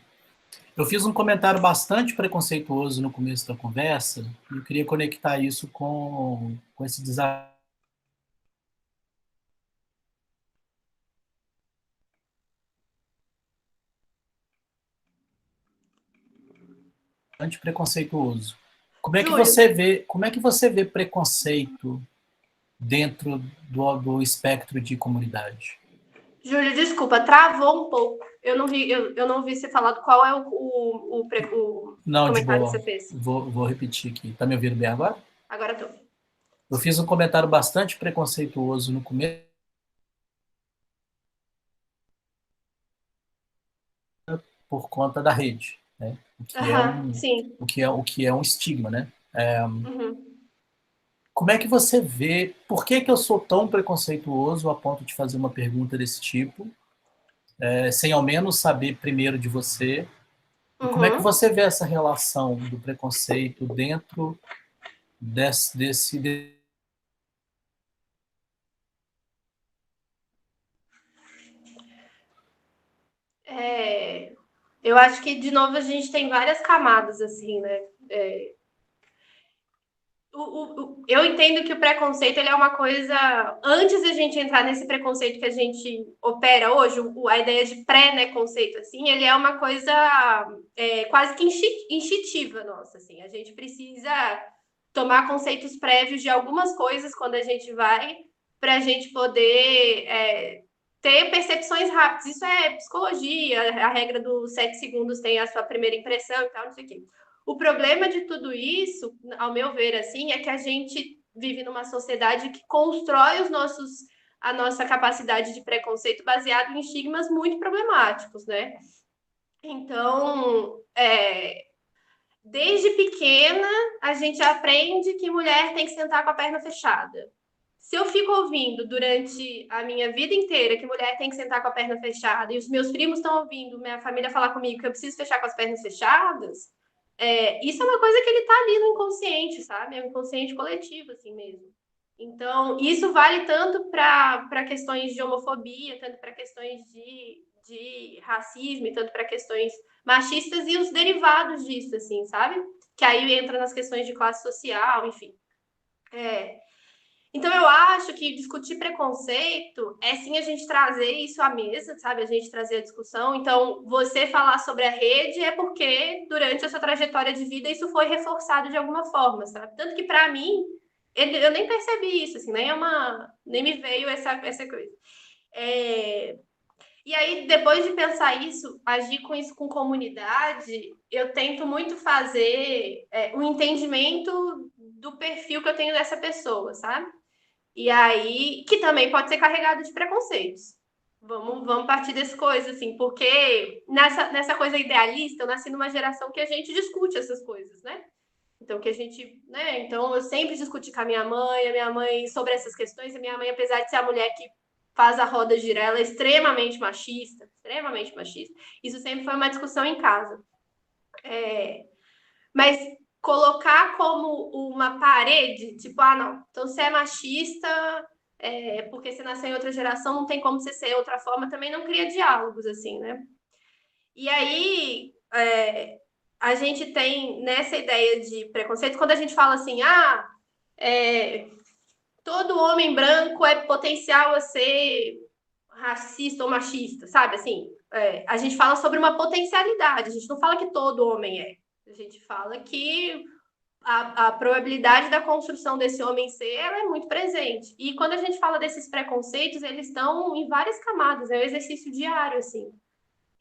Eu fiz um comentário bastante preconceituoso no começo da conversa e eu queria conectar isso com esse desafio bastante preconceituoso. Júlio, Como é que você vê preconceito dentro do espectro de comunidade? Júlio, desculpa, travou um pouco. Eu não vi você falar qual é o Não, de comentário que boa. você fez. Vou repetir aqui. Tá me ouvindo bem agora? Agora tô. Eu fiz um comentário bastante preconceituoso no começo por conta da rede, né? Aham, sim. O que é um estigma, né? Uhum. Como é que você vê? Por que eu sou tão preconceituoso a ponto de fazer uma pergunta desse tipo, sem ao menos saber primeiro de você? E como é que Uhum. você vê essa relação do preconceito dentro desse Eu acho que, de novo, a gente tem várias camadas, assim, né? É, eu entendo que o preconceito ele é uma coisa. Antes da gente entrar nesse preconceito que a gente opera hoje, a ideia de pré-conceito, assim, ele é uma coisa quase que instintiva nossa. Assim. A gente precisa tomar conceitos prévios de algumas coisas quando a gente vai, para a gente poder ter percepções rápidas. Isso é psicologia, a regra dos 7 segundos tem a sua primeira impressão e tal, não sei o quê. O problema de tudo isso, ao meu ver, assim, é que a gente vive numa sociedade que constrói a nossa capacidade de preconceito baseado em estigmas muito problemáticos, né? Então, desde pequena, a gente aprende que mulher tem que sentar com a perna fechada. Se eu fico ouvindo durante a minha vida inteira que mulher tem que sentar com a perna fechada, e os meus primos estão ouvindo minha família falar comigo que eu preciso fechar com as pernas fechadas, isso é uma coisa que ele está ali no inconsciente, sabe? É um inconsciente coletivo, assim mesmo. Então, isso vale tanto para questões de homofobia, tanto para questões de racismo, tanto para questões machistas e os derivados disso, assim, sabe? Que aí entra nas questões de classe social, enfim. Então, eu acho que discutir preconceito é sim a gente trazer isso à mesa, sabe? A gente trazer a discussão. Então, você falar sobre a rede é porque durante a sua trajetória de vida isso foi reforçado de alguma forma, sabe? Tanto que, para mim, eu nem percebi isso, assim, nem me veio essa coisa. E aí, depois de pensar isso, agir com isso com comunidade, eu tento muito fazer um entendimento do perfil que eu tenho dessa pessoa, sabe? E aí, que também pode ser carregado de preconceitos. Vamos partir dessas coisas, assim, porque nessa coisa idealista, eu nasci numa geração que a gente discute essas coisas, né? Então, que a gente, né? Então, eu sempre discuti com a minha mãe sobre essas questões, e a minha mãe, apesar de ser a mulher que faz a roda girar, ela é extremamente machista, extremamente machista. Isso sempre foi uma discussão em casa. Mas colocar como uma parede, tipo, ah, não, então você é machista, porque você nasceu em outra geração, não tem como você ser outra forma, também não cria diálogos, assim, né? E aí, a gente tem nessa ideia de preconceito, quando a gente fala assim, todo homem branco é potencial a ser racista ou machista, sabe? Assim, a gente fala sobre uma potencialidade, a gente não fala que todo homem é. A gente fala que a probabilidade da construção desse homem ser, ela é muito presente. E quando a gente fala desses preconceitos, eles estão em várias camadas, é um exercício diário, assim.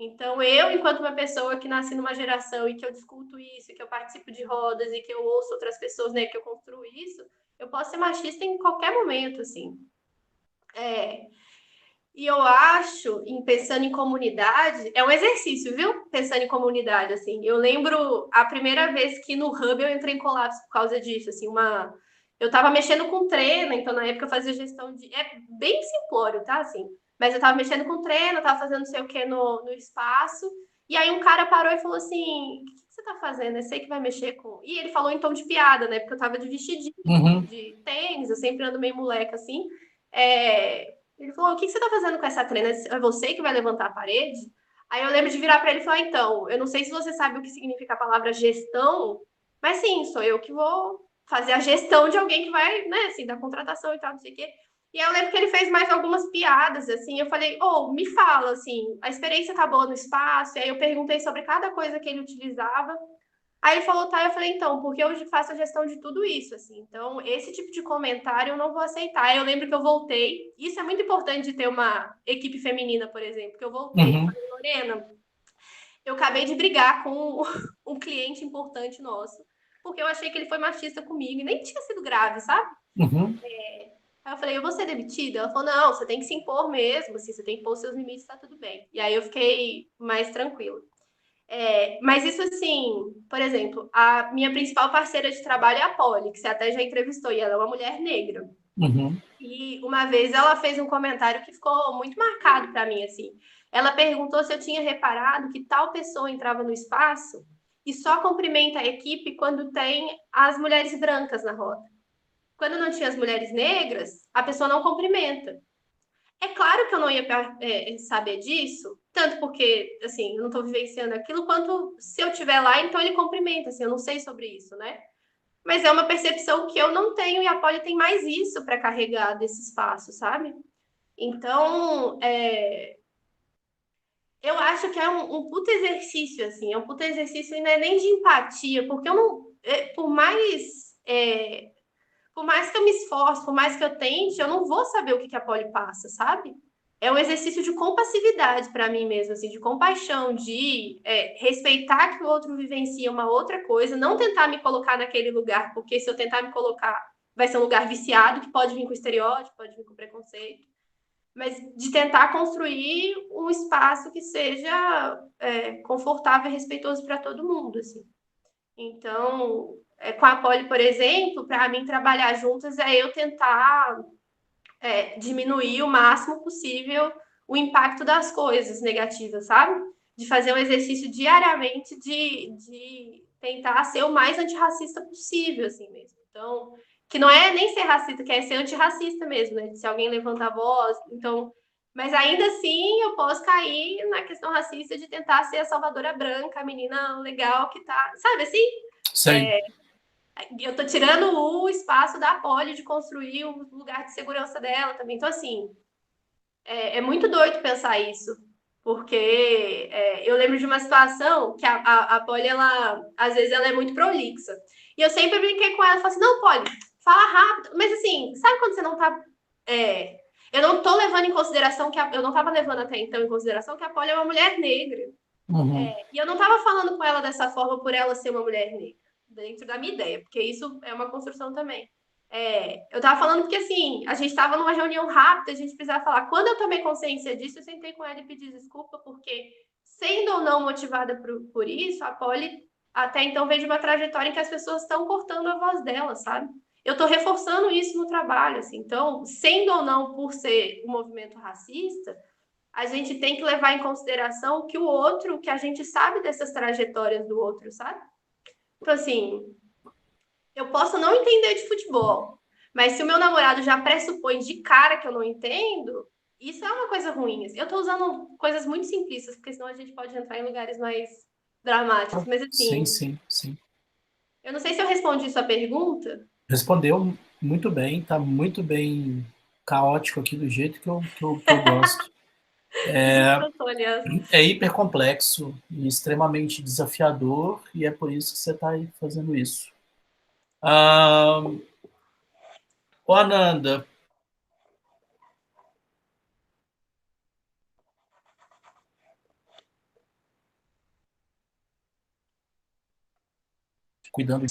Então, eu, enquanto uma pessoa que nasci numa geração e que eu discuto isso, que eu participo de rodas e que eu ouço outras pessoas, né, que eu construo isso, eu posso ser machista em qualquer momento, assim. E eu acho, pensando em comunidade, é um exercício, viu? Pensando em comunidade, assim. Eu lembro a primeira vez que no Hub eu entrei em colapso por causa disso, assim, eu tava mexendo com treino, então na época eu fazia gestão de... É bem simplório, tá, assim? Mas eu tava mexendo com treino, eu tava fazendo não sei o que no espaço, e aí um cara parou e falou assim, o que você tá fazendo? Eu sei que vai mexer com... E ele falou em tom de piada, né? Porque eu tava de vestidinho, Uhum. de tênis, eu sempre ando meio moleca, assim. Ele falou, o que você tá fazendo com essa trena? É você que vai levantar a parede? Aí eu lembro de virar para ele e falar, então, eu não sei se você sabe o que significa a palavra gestão, mas sim, sou eu que vou fazer a gestão de alguém que vai, né, assim, da contratação e tal, não sei o quê. E aí eu lembro que ele fez mais algumas piadas, assim, eu falei, me fala, assim, a experiência tá boa no espaço? E aí eu perguntei sobre cada coisa que ele utilizava. Aí ele falou, tá, eu falei, então, porque eu faço a gestão de tudo isso, assim. Então, esse tipo de comentário eu não vou aceitar. Aí eu lembro que eu voltei. Isso é muito importante de ter uma equipe feminina, por exemplo, que eu voltei e Uhum. falei, Lorena, eu acabei de brigar com um cliente importante nosso, porque eu achei que ele foi machista comigo e nem tinha sido grave, sabe? Uhum. Aí eu falei, eu vou ser demitida? Ela falou, não, você tem que se impor mesmo, assim, você tem que pôr seus limites, tá tudo bem. E aí eu fiquei mais tranquila. Mas isso assim, por exemplo, a minha principal parceira de trabalho é a Polly, que você até já entrevistou, e ela é uma mulher negra. Uhum. E uma vez ela fez um comentário que ficou muito marcado para mim, assim. Ela perguntou se eu tinha reparado que tal pessoa entrava no espaço e só cumprimenta a equipe quando tem as mulheres brancas na roda. Quando não tinha as mulheres negras, a pessoa não cumprimenta. É claro que eu não ia saber disso, tanto porque, assim, eu não estou vivenciando aquilo, quanto se eu estiver lá, então ele cumprimenta, assim, eu não sei sobre isso, né? Mas é uma percepção que eu não tenho e a Poli tem mais isso para carregar desse espaço, sabe? Então, eu acho que é um puto exercício, assim, é um puto exercício e não é nem de empatia, porque eu não, por mais que eu me esforce, por mais que eu tente, eu não vou saber o que a Polly passa, sabe? É um exercício de compassividade para mim mesmo, assim, de compaixão, de respeitar que o outro vivencia uma outra coisa, não tentar me colocar naquele lugar, porque se eu tentar me colocar, vai ser um lugar viciado, que pode vir com estereótipo, pode vir com preconceito, mas de tentar construir um espaço que seja confortável e respeitoso para todo mundo, assim. Então, com a Poli, por exemplo, para mim trabalhar juntas é eu tentar diminuir o máximo possível o impacto das coisas negativas, sabe? De fazer um exercício diariamente de tentar ser o mais antirracista possível, assim mesmo. Então, que não é nem ser racista, que é ser antirracista mesmo, né? Se alguém levanta a voz, então. Mas ainda assim eu posso cair na questão racista de tentar ser a salvadora branca, a menina legal que tá. Sabe assim? Sei. Eu tô tirando o espaço da Poli de construir o lugar de segurança dela também. Então, assim, é muito doido pensar isso, porque eu lembro de uma situação que a Polly, ela, às vezes, ela é muito prolixa. E eu sempre brinquei com ela, falei assim, não, Polly, fala rápido. Mas assim, sabe quando você não tá... eu não tô levando em consideração eu não tava levando até então em consideração que a Polly é uma mulher negra. Uhum. E eu não tava falando com ela dessa forma por ela ser uma mulher negra, dentro da minha ideia, porque isso é uma construção também. Eu tava falando porque, assim, a gente tava numa reunião rápida, a gente precisava falar. Quando eu tomei consciência disso, eu sentei com ela e pedi desculpa, porque, sendo ou não motivada por isso, a Polly até então veio de uma trajetória em que as pessoas estão cortando a voz dela, sabe? Eu tô reforçando isso no trabalho, assim. Então, sendo ou não por ser um movimento racista, a gente tem que levar em consideração que o outro, que a gente sabe dessas trajetórias do outro, sabe? Então, assim, eu posso não entender de futebol, mas se o meu namorado já pressupõe de cara que eu não entendo, isso é uma coisa ruim. Eu tô usando coisas muito simplistas, porque senão a gente pode entrar em lugares mais dramáticos. Mas, Sim, assim, sim, sim. eu não sei se eu respondi sua pergunta. Respondeu muito bem, tá muito bem caótico aqui do jeito que eu gosto. Do jeito que eu tô, aliás. É hiper complexo e extremamente desafiador, e é por isso que você está aí fazendo isso. Ah, ô, Ananda, cuidando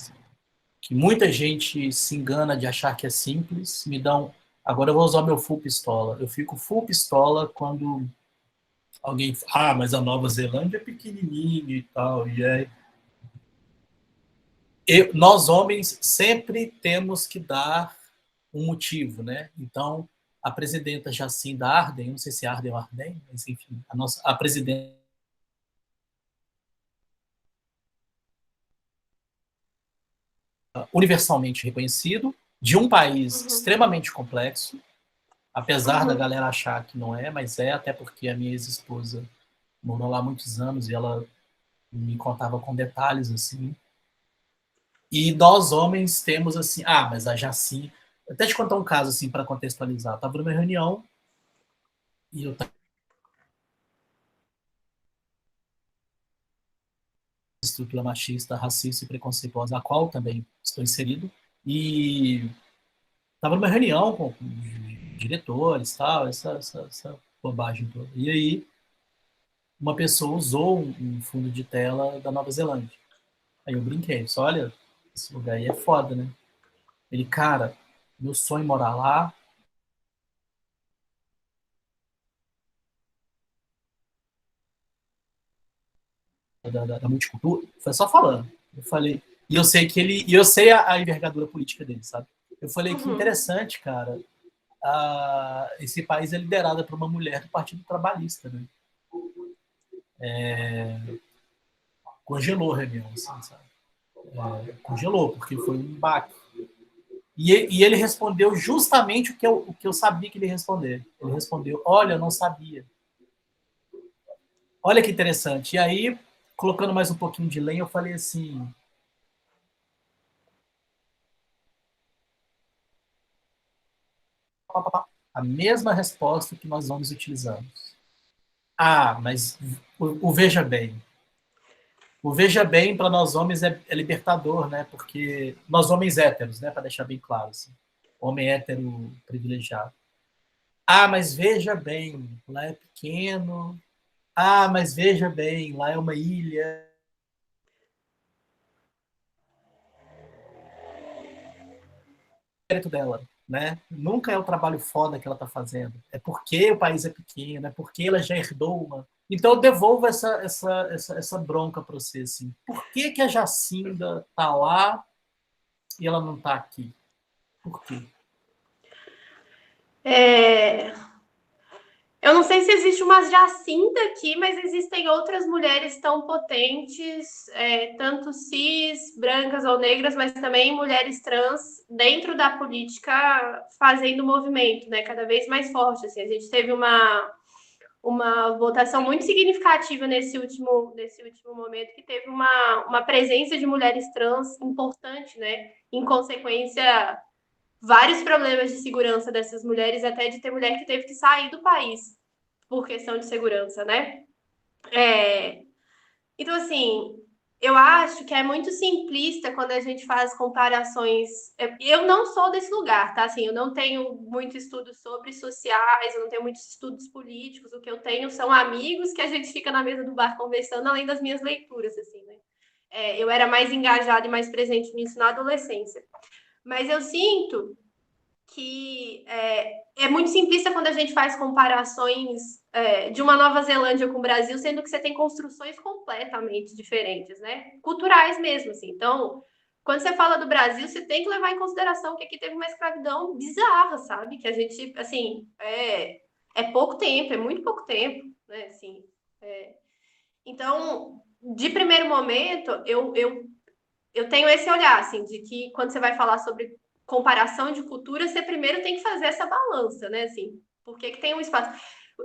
que muita gente se engana de achar que é simples, me dão. Agora eu vou usar meu full pistola. Eu fico full pistola quando alguém fala, mas a Nova Zelândia é pequenininha e tal. E é... nós homens sempre temos que dar um motivo, né? Então, a presidenta Jacinda Ardern, não sei se é Ardern ou Ardern, mas enfim, a presidenta universalmente reconhecido, de um país Uhum, extremamente complexo, apesar da uhum. galera achar que não é, mas é, até porque a minha ex-esposa morou lá há muitos anos e ela me contava com detalhes assim. E nós homens temos assim, mas a Jacinda. Até te contar um caso assim para contextualizar. Eu estava numa reunião e eu estava estrutura machista, racista e preconceituosa, a qual também estou inserido. E estava numa reunião com diretores, tal, essa bobagem toda. E aí uma pessoa usou um fundo de tela da Nova Zelândia. Aí eu brinquei, disse, olha, esse lugar aí é foda, né? Ele, cara, meu sonho é morar lá, da multicultura, foi só falando. Eu falei, e eu sei que ele, e eu sei a envergadura política dele, sabe? Eu falei que Uhum. interessante, cara, esse país é liderado por uma mulher do Partido Trabalhista, né? Congelou a reunião, assim, sabe? Congelou, porque foi um baque. E ele respondeu justamente o que eu sabia que ele ia responder. Ele respondeu: olha, eu não sabia. Olha que interessante. E aí, colocando mais um pouquinho de lenha, eu falei assim: a mesma resposta que nós homens utilizamos. Mas o veja bem. O veja bem para nós homens é libertador, né? Porque nós homens héteros, né? Para deixar bem claro, assim. Homem hétero privilegiado. Mas veja bem, lá é pequeno. Mas veja bem, lá é uma ilha. Mérito dela, né? Nunca é o trabalho foda que ela está fazendo. É porque o país é pequeno, é porque ela já herdou uma. Então eu devolvo essa bronca para você, assim. Por que, que a Jacinda tá lá e ela não tá aqui? Por quê? É, eu não sei se existe uma Jacinta aqui, mas existem outras mulheres tão potentes, tanto cis, brancas ou negras, mas também mulheres trans dentro da política fazendo movimento, né? Cada vez mais forte. Assim. A gente teve uma votação muito significativa nesse último momento, que teve uma presença de mulheres trans importante, né? Em consequência, vários problemas de segurança dessas mulheres, até de ter mulher que teve que sair do país por questão de segurança, né? É, então, assim, eu acho que é muito simplista quando a gente faz comparações. Eu não sou desse lugar, tá? Assim, eu não tenho muito estudo sobre sociais, eu não tenho muitos estudos políticos. O que eu tenho são amigos que a gente fica na mesa do bar conversando, além das minhas leituras, assim, né? Eu era mais engajada e mais presente nisso na adolescência. Mas eu sinto que é muito simplista quando a gente faz comparações de uma Nova Zelândia com o Brasil, sendo que você tem construções completamente diferentes, né? Culturais mesmo, assim. Então, quando você fala do Brasil, você tem que levar em consideração que aqui teve uma escravidão bizarra, sabe? Que a gente, assim, é pouco tempo, é muito pouco tempo, né? Assim, então, de primeiro momento, eu tenho esse olhar, assim, de que quando você vai falar sobre comparação de cultura, você primeiro tem que fazer essa balança, né? Assim, por que tem um espaço?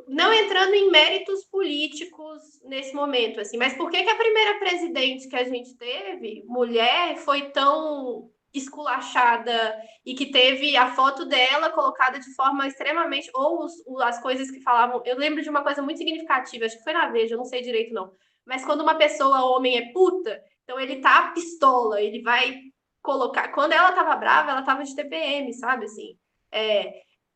Não entrando em méritos políticos nesse momento, assim, mas por que a primeira presidente que a gente teve, mulher, foi tão esculachada e que teve a foto dela colocada de forma extremamente, ou as coisas que falavam, eu lembro de uma coisa muito significativa, acho que foi na Veja, eu não sei direito não, mas quando uma pessoa, homem, é puta, então ele tá pistola, ele vai colocar. Quando ela estava brava, ela estava de TPM, sabe? Assim,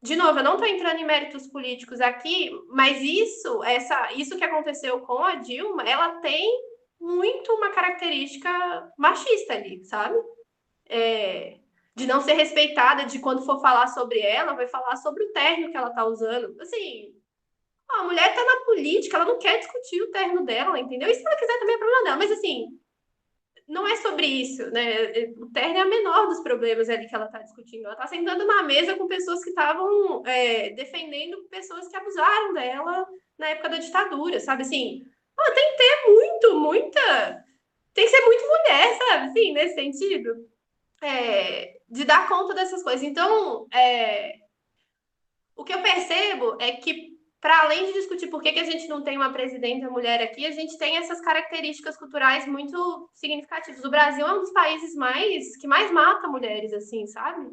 de novo, eu não estou entrando em méritos políticos aqui, mas isso que aconteceu com a Dilma, ela tem muito uma característica machista ali, sabe? De não ser respeitada, de quando for falar sobre ela, vai falar sobre o terno que ela tá usando. Assim, a mulher tá na política, ela não quer discutir o terno dela, entendeu? E se ela quiser também é problema dela, mas assim, não é sobre isso, né? O terno é a menor dos problemas ali que ela está discutindo. Ela está sentando na mesa com pessoas que estavam defendendo pessoas que abusaram dela na época da ditadura, sabe? Assim, tem que ter muita. Tem que ser muito mulher, sabe? Assim, nesse sentido. De dar conta dessas coisas. Então, o que eu percebo é que, para além de discutir por que a gente não tem uma presidenta mulher aqui, a gente tem essas características culturais muito significativas. O Brasil é um dos países que mais mata mulheres, assim, sabe?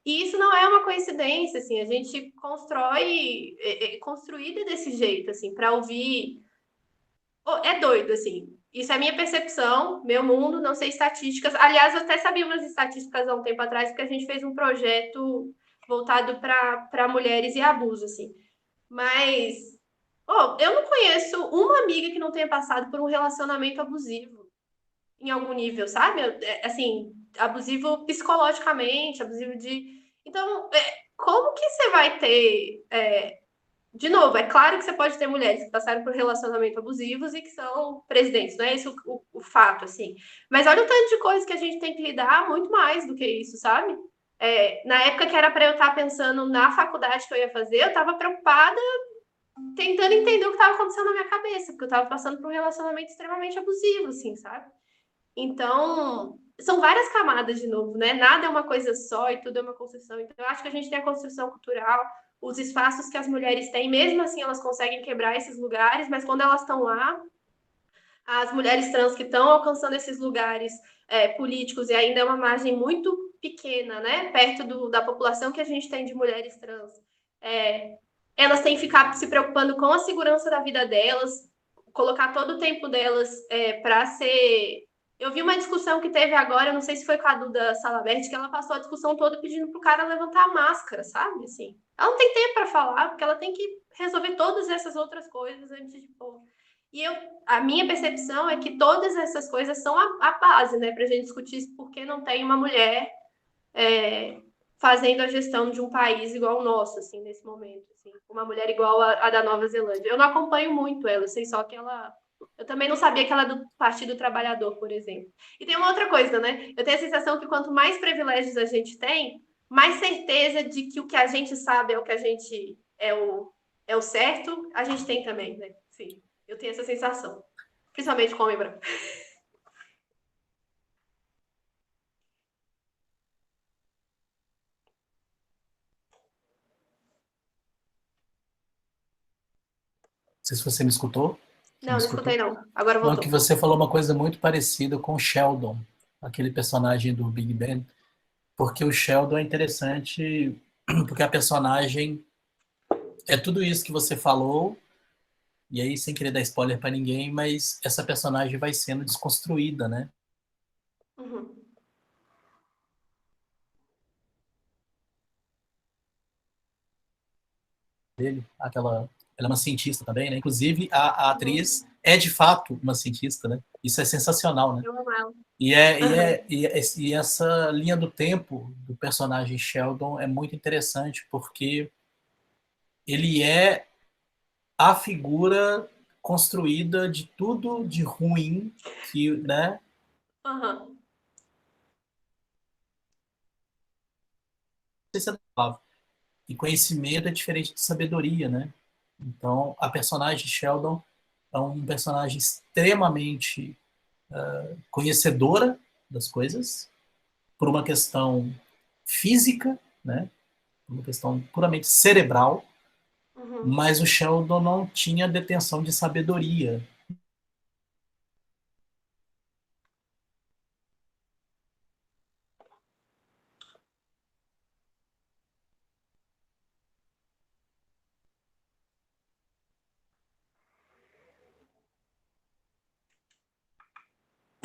E isso não é uma coincidência, assim, a gente é construída desse jeito, assim, para ouvir. É doido, assim. Isso é minha percepção, meu mundo, não sei estatísticas. Aliás, eu até sabia umas estatísticas há um tempo atrás, porque a gente fez um projeto voltado para mulheres e abuso, assim. Mas, eu não conheço uma amiga que não tenha passado por um relacionamento abusivo em algum nível, sabe? Assim, abusivo psicologicamente, abusivo de. Então, como que você vai ter de novo, é claro que você pode ter mulheres que passaram por relacionamentos abusivos e que são presidentes, não é isso o fato, assim. Mas olha o tanto de coisas que a gente tem que lidar muito mais do que isso, sabe? Na época que era para eu estar pensando na faculdade que eu ia fazer, eu estava preocupada tentando entender o que estava acontecendo na minha cabeça, porque eu estava passando por um relacionamento extremamente abusivo, assim, sabe? Então, são várias camadas de novo, né? Nada é uma coisa só e tudo é uma construção. Então, eu acho que a gente tem a construção cultural, os espaços que as mulheres têm, mesmo assim elas conseguem quebrar esses lugares, mas quando elas estão lá, as mulheres trans que estão alcançando esses lugares políticos, e ainda é uma margem muito pequena, né? Perto da população que a gente tem de mulheres trans, elas têm que ficar se preocupando com a segurança da vida delas, colocar todo o tempo delas para ser. Eu vi uma discussão que teve agora, eu não sei se foi com a Duda Salabert, que ela passou a discussão toda pedindo pro cara levantar a máscara, sabe? Assim, ela não tem tempo para falar, porque ela tem que resolver todas essas outras coisas antes de pôr. E a minha percepção é que todas essas coisas são a base, né, para a gente discutir por que não tem uma mulher fazendo a gestão de um país igual o nosso, assim, nesse momento. Assim, uma mulher igual a da Nova Zelândia. Eu não acompanho muito ela, eu sei só que ela. Eu também não sabia que ela é do Partido Trabalhador, por exemplo. E tem uma outra coisa, né? Eu tenho a sensação que quanto mais privilégios a gente tem, mais certeza de que o que a gente sabe é o que a gente é o certo, a gente tem também, né? Sim, eu tenho essa sensação. Principalmente com homem branco. Não sei se você me escutou. Você Não, me não escutei escutou? não. Agora Não, que voltou. você falou uma coisa muito parecida com o Sheldon, aquele personagem do Big Bang, porque o Sheldon é interessante, porque a personagem é tudo isso que você falou, e aí sem querer dar spoiler para ninguém, mas essa personagem vai sendo desconstruída, né? Uhum. Dele, ela é uma cientista também, né? Inclusive a Uhum. atriz é de fato uma cientista, né? Isso é sensacional, né? Eu amo ela. E essa linha do tempo do personagem Sheldon é muito interessante porque ele é a figura construída de tudo de ruim que, né? Uhum. Não sei se é a palavra. E conhecimento é diferente de sabedoria, né? Então, a personagem Sheldon é um personagem extremamente conhecedora das coisas, por uma questão física, né? Por uma questão puramente cerebral, Uhum. mas o Sheldon não tinha detenção de sabedoria.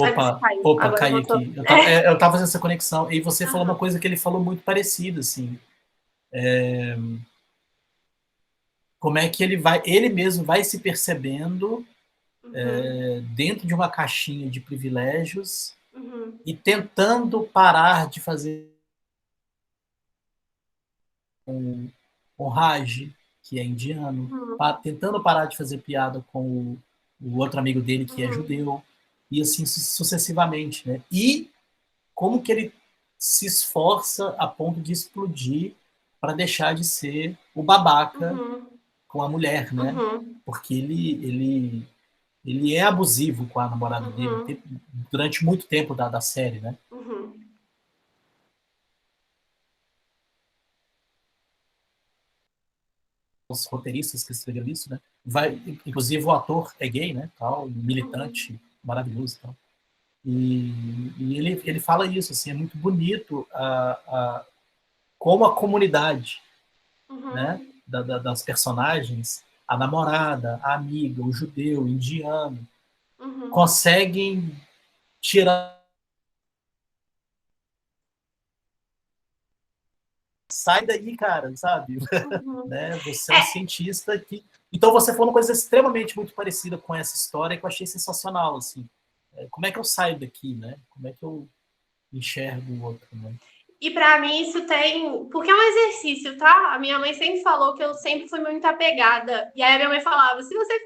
Aí você Opa, caiu. opa, Agora caí voltou. aqui. Eu tava fazendo essa conexão, e você falou uma coisa que ele falou muito parecida, assim. Como é que ele mesmo vai se percebendo Uhum, dentro de uma caixinha de privilégios uhum, e tentando parar de fazer com Raj, que é indiano, uhum, tentando parar de fazer piada com o outro amigo dele, que é uhum, judeu, e assim sucessivamente, né? E como que ele se esforça a ponto de explodir para deixar de ser o babaca uhum, com a mulher, né? uhum, Porque ele é abusivo com a namorada dele uhum, durante muito tempo da série, né? uhum. Os roteiristas que escreveram isso, né? Vai, inclusive o ator é gay, né? Tal, Uhum, militante, maravilhoso, tal. E ele fala isso, assim, é muito bonito como a comunidade, né? uhum, Das personagens, a namorada, a amiga, o judeu, o indiano, uhum, conseguem tirar. Sai daí, cara, sabe? uhum. Né? Você é um É, cientista que. Então você falou uma coisa extremamente muito parecida com essa história que eu achei sensacional, assim. Como é que eu saio daqui, né? Como é que eu enxergo o outro, né? e para mim isso tem. Porque é um exercício, tá? A minha mãe sempre falou que eu sempre fui muito apegada. E aí a minha mãe falava: se você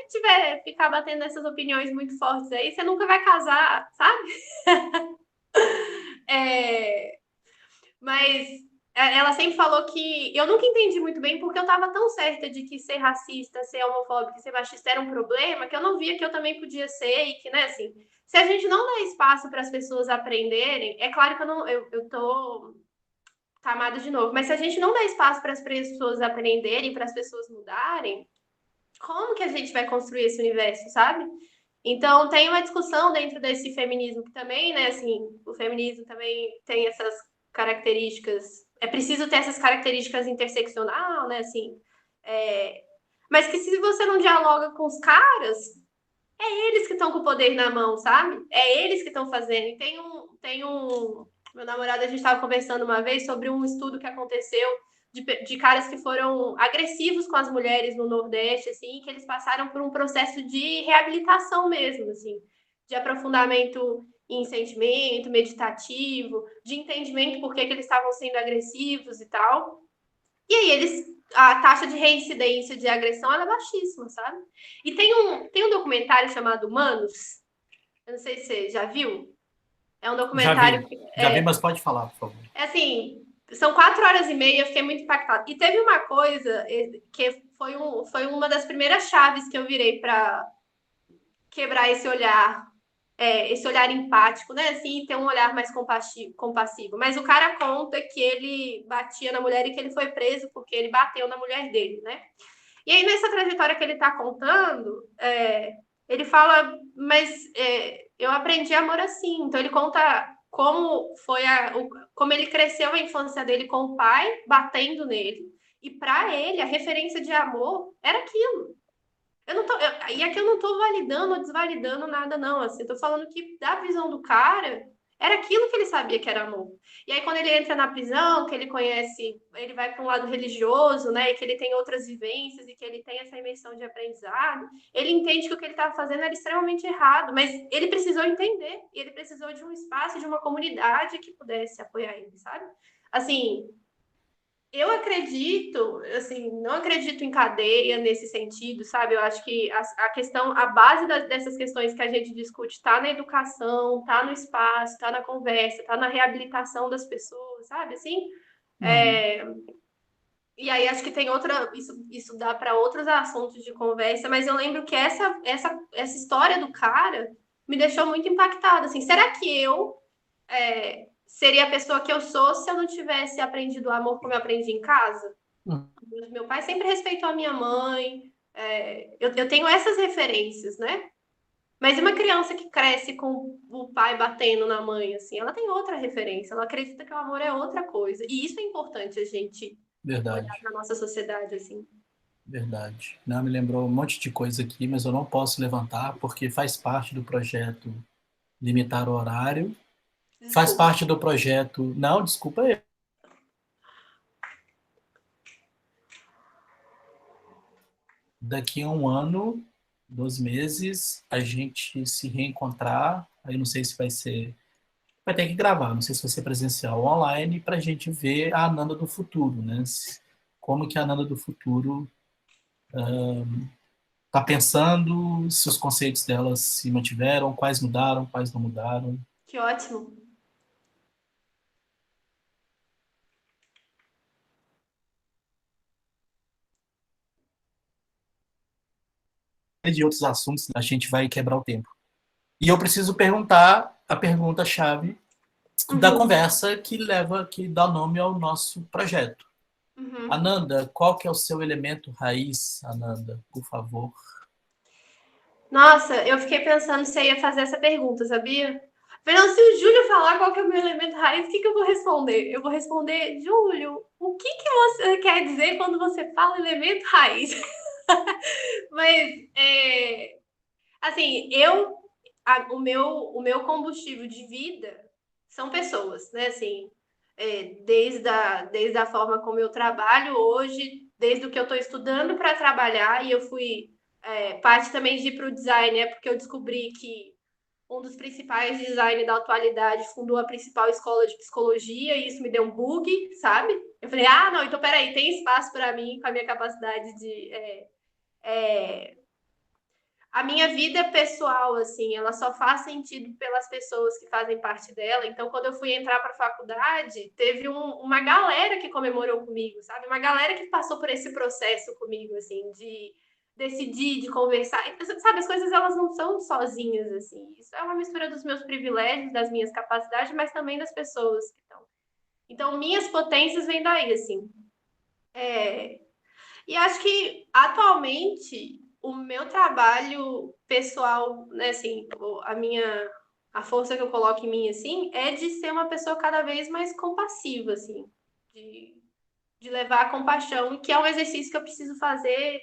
ficar batendo essas opiniões muito fortes aí, você nunca vai casar, sabe? É, mas ela sempre falou que eu nunca entendi muito bem porque eu tava tão certa de que ser racista, ser homofóbico, ser machista era um problema que eu não via que eu também podia ser e que, né, assim, se a gente não dá espaço para as pessoas aprenderem, é claro que eu não, eu tô camada de novo, mas se a gente não dá espaço para as pessoas aprenderem, para as pessoas mudarem, como que a gente vai construir esse universo, sabe? Então tem uma discussão dentro desse feminismo que também, né, assim, o feminismo também tem essas características, é preciso ter essas características interseccional, né, assim, é, mas que se você não dialoga com os caras, é eles que estão com o poder na mão, sabe? É eles que estão fazendo. E meu namorado, a gente estava conversando uma vez sobre um estudo que aconteceu de caras que foram agressivos com as mulheres no Nordeste, assim, que eles passaram por um processo de reabilitação mesmo, assim, de aprofundamento em sentimento, meditativo, de entendimento por que eles estavam sendo agressivos e tal. E aí a taxa de reincidência de agressão é baixíssima, sabe? E tem um documentário chamado Humanos, eu não sei se você já viu, é um documentário que Já vi, mas pode falar, por favor. é assim, são 4 horas e meia, eu fiquei muito impactada. E teve uma coisa que foi uma das primeiras chaves que eu virei para quebrar esse olhar empático, né? Assim, ter um olhar mais compassivo. Mas o cara conta que ele batia na mulher e que ele foi preso porque ele bateu na mulher dele, né? E aí, nessa trajetória que ele está contando, ele fala, mas eu aprendi amor assim. Então, ele conta como como ele cresceu a infância dele com o pai batendo nele. E para ele, a referência de amor era aquilo. E aqui eu não tô validando ou desvalidando nada, não. Assim, eu tô falando que da visão do cara, era aquilo que ele sabia que era amor. E aí, quando ele entra na prisão, que ele conhece, ele vai para um lado religioso, né? E que ele tem outras vivências e que ele tem essa imersão de aprendizado, ele entende que o que ele estava fazendo era extremamente errado, mas ele precisou entender, e ele precisou de um espaço, de uma comunidade que pudesse apoiar ele, sabe? Assim, eu acredito, assim, não acredito em cadeia nesse sentido, sabe? Eu acho que a questão, a base dessas questões que a gente discute está na educação, está no espaço, está na conversa, está na reabilitação das pessoas, sabe? Assim, Uhum. e aí acho que tem isso dá para outros assuntos de conversa, mas eu lembro que essa história do cara me deixou muito impactada, assim, será que eu seria a pessoa que eu sou se eu não tivesse aprendido o amor como eu aprendi em casa? Uhum. Meu pai sempre respeitou a minha mãe. Eu tenho essas referências, né? Mas e uma criança que cresce com o pai batendo na mãe, assim, ela tem outra referência, ela acredita que o amor é outra coisa. E isso é importante a gente olhar Verdade, para nossa sociedade, assim. verdade. Não, me lembrou um monte de coisa aqui, mas eu não posso levantar porque faz parte do projeto limitar o horário. Faz Desculpa. parte do projeto. Não, desculpa aí. Daqui a um ano, 12 meses, a gente se reencontrar. Aí não sei se vai ser. Vai ter que gravar, não sei se vai ser presencial ou online, para a gente ver a Ananda do futuro, né? Como que a Ananda do futuro está pensando, se os conceitos delas se mantiveram, quais mudaram, quais não mudaram. Que ótimo. E de outros assuntos, a gente vai quebrar o tempo. E eu preciso perguntar a pergunta-chave da Uhum. conversa que dá nome ao nosso projeto. Uhum. Ananda, qual que é o seu elemento raiz, Ananda, por favor? Nossa, eu fiquei pensando se você ia fazer essa pergunta, sabia? Fernando, se o Júlio falar qual que é o meu elemento raiz, o que que eu vou responder? Eu vou responder, Júlio, o que que você quer dizer quando você fala elemento raiz? Mas, assim, o meu combustível de vida são pessoas, né? Assim, desde a forma como eu trabalho hoje, desde o que eu estou estudando para trabalhar, e eu fui parte também de ir para o design, né? Porque eu descobri que um dos principais designers da atualidade fundou a principal escola de psicologia, e isso me deu um bug, sabe? Eu falei, ah, não, então peraí, tem espaço para mim com a minha capacidade de a minha vida pessoal, assim, ela só faz sentido pelas pessoas que fazem parte dela. Então, quando eu fui entrar para a faculdade, teve uma galera que comemorou comigo, sabe? Uma galera que passou por esse processo comigo, assim, de decidir, de conversar. Sabe, as coisas elas não são sozinhas, assim. Isso é uma mistura dos meus privilégios, das minhas capacidades, mas também das pessoas que estão. Então, minhas potências vêm daí, assim. É, e acho que atualmente o meu trabalho pessoal, né, assim, a força que eu coloco em mim assim é de ser uma pessoa cada vez mais compassiva, assim, de, de levar a compaixão, que é um exercício que eu preciso fazer,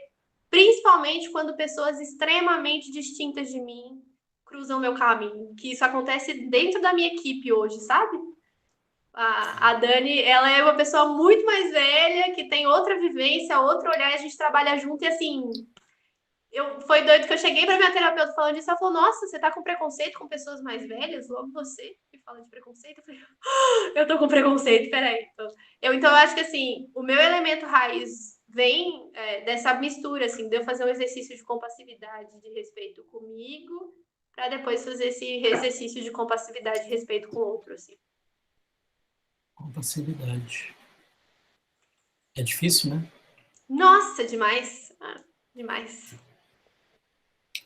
principalmente quando pessoas extremamente distintas de mim cruzam meu caminho, que isso acontece dentro da minha equipe hoje, sabe? A Dani, ela é uma pessoa muito mais velha, que tem outra vivência, outro olhar, a gente trabalha junto e assim, foi doido que eu cheguei para minha terapeuta falando disso, ela falou, nossa, você tá com preconceito com pessoas mais velhas? Logo você que fala de preconceito? Eu falei, eu tô com preconceito, peraí. Então eu acho que assim, o meu elemento raiz vem dessa mistura, assim, de eu fazer um exercício de compassividade, de respeito comigo, para depois fazer esse exercício de compassividade e respeito com o outro, assim. Compassividade. É difícil, né? Nossa, demais. Demais.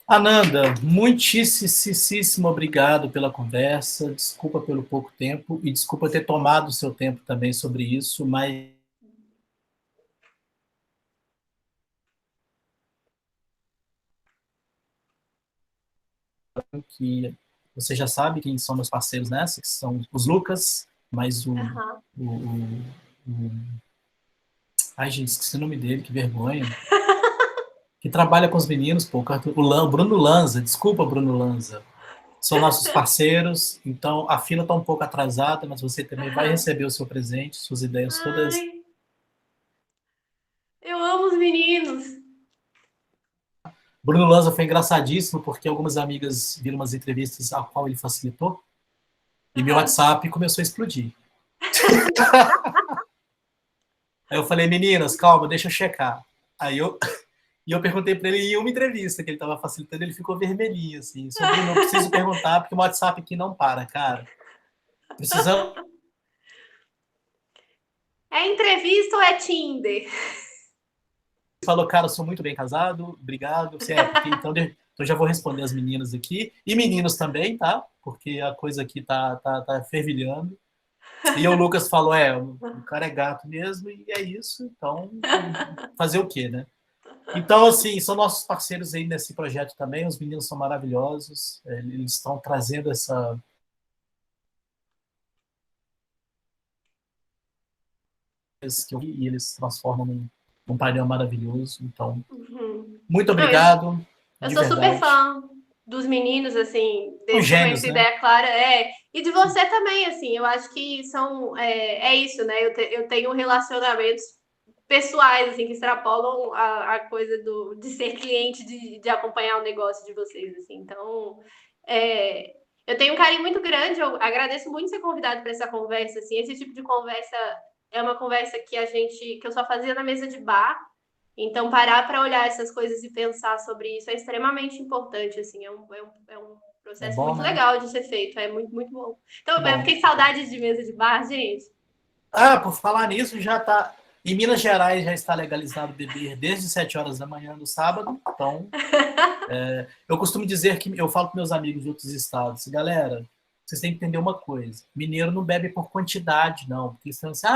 Ananda, muitíssimo obrigado pela conversa. Desculpa pelo pouco tempo e desculpa ter tomado o seu tempo também sobre isso, mas que você já sabe quem são meus parceiros nessa, que são os Lucas, mais Aham. o ai, gente, esqueci o nome dele, que vergonha. Que trabalha com os meninos, pô, o Bruno Lanza, desculpa, Bruno Lanza. São nossos parceiros, então a fila está um pouco atrasada, mas você também vai Aham. receber o seu presente, suas ideias Ai, todas. eu amo os meninos. Bruno Lanza foi engraçadíssimo, porque algumas amigas viram umas entrevistas a qual ele facilitou, e meu Aham. WhatsApp começou a explodir. Aí eu falei, meninas, calma, deixa eu checar. E eu perguntei para ele em uma entrevista que ele estava facilitando, ele ficou vermelhinho, assim. Só, Bruno, eu preciso perguntar, porque o WhatsApp aqui não para, cara. Precisamos. É entrevista ou é Tinder? Falou, cara, eu sou muito bem casado, obrigado. Você porque então já vou responder as meninas aqui. E meninos também, tá? Porque a coisa aqui tá fervilhando. E o Lucas falou, o cara é gato mesmo, e é isso. Então, fazer o quê, né? Então, assim, são nossos parceiros aí nesse projeto também. Os meninos são maravilhosos. Eles estão trazendo essa que eu vi, e eles se transformam num painel maravilhoso. Então, Uhum. muito Não, obrigado, eu de sou super verdade. fã. dos meninos, assim, Os desde que eu gênios, conheci a né? Ideia Clara, e de você também, assim, eu acho que é isso, né? Eu tenho relacionamentos pessoais, assim, que extrapolam a coisa de ser cliente, de acompanhar o negócio de vocês, assim. Então, é, eu tenho um carinho muito grande, eu agradeço muito ser convidado para essa conversa, assim, esse tipo de conversa é uma conversa que eu só fazia na mesa de bar, então parar para olhar essas coisas e pensar sobre isso é extremamente importante, assim, é um É processo bom, muito né? legal de ser feito, é muito, muito bom. Então, Que eu bom. fiquei saudades de mesa de bar, gente. Ah, por falar nisso, já tá. Em Minas Gerais já está legalizado beber desde 7 horas da manhã do sábado. Então, eu costumo dizer que eu falo com meus amigos de outros estados, galera, vocês têm que entender uma coisa: mineiro não bebe por quantidade, não. Porque eles falam assim,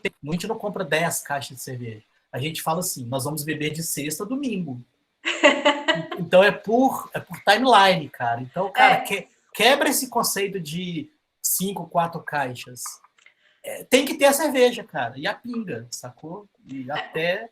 a gente não compra 10 caixas de cerveja. A gente fala assim, nós vamos beber de sexta a domingo. Então é por timeline, cara. Então, cara, É, quebra esse conceito de 5, 4 caixas. Tem que ter a cerveja, cara. E a pinga, sacou? E até.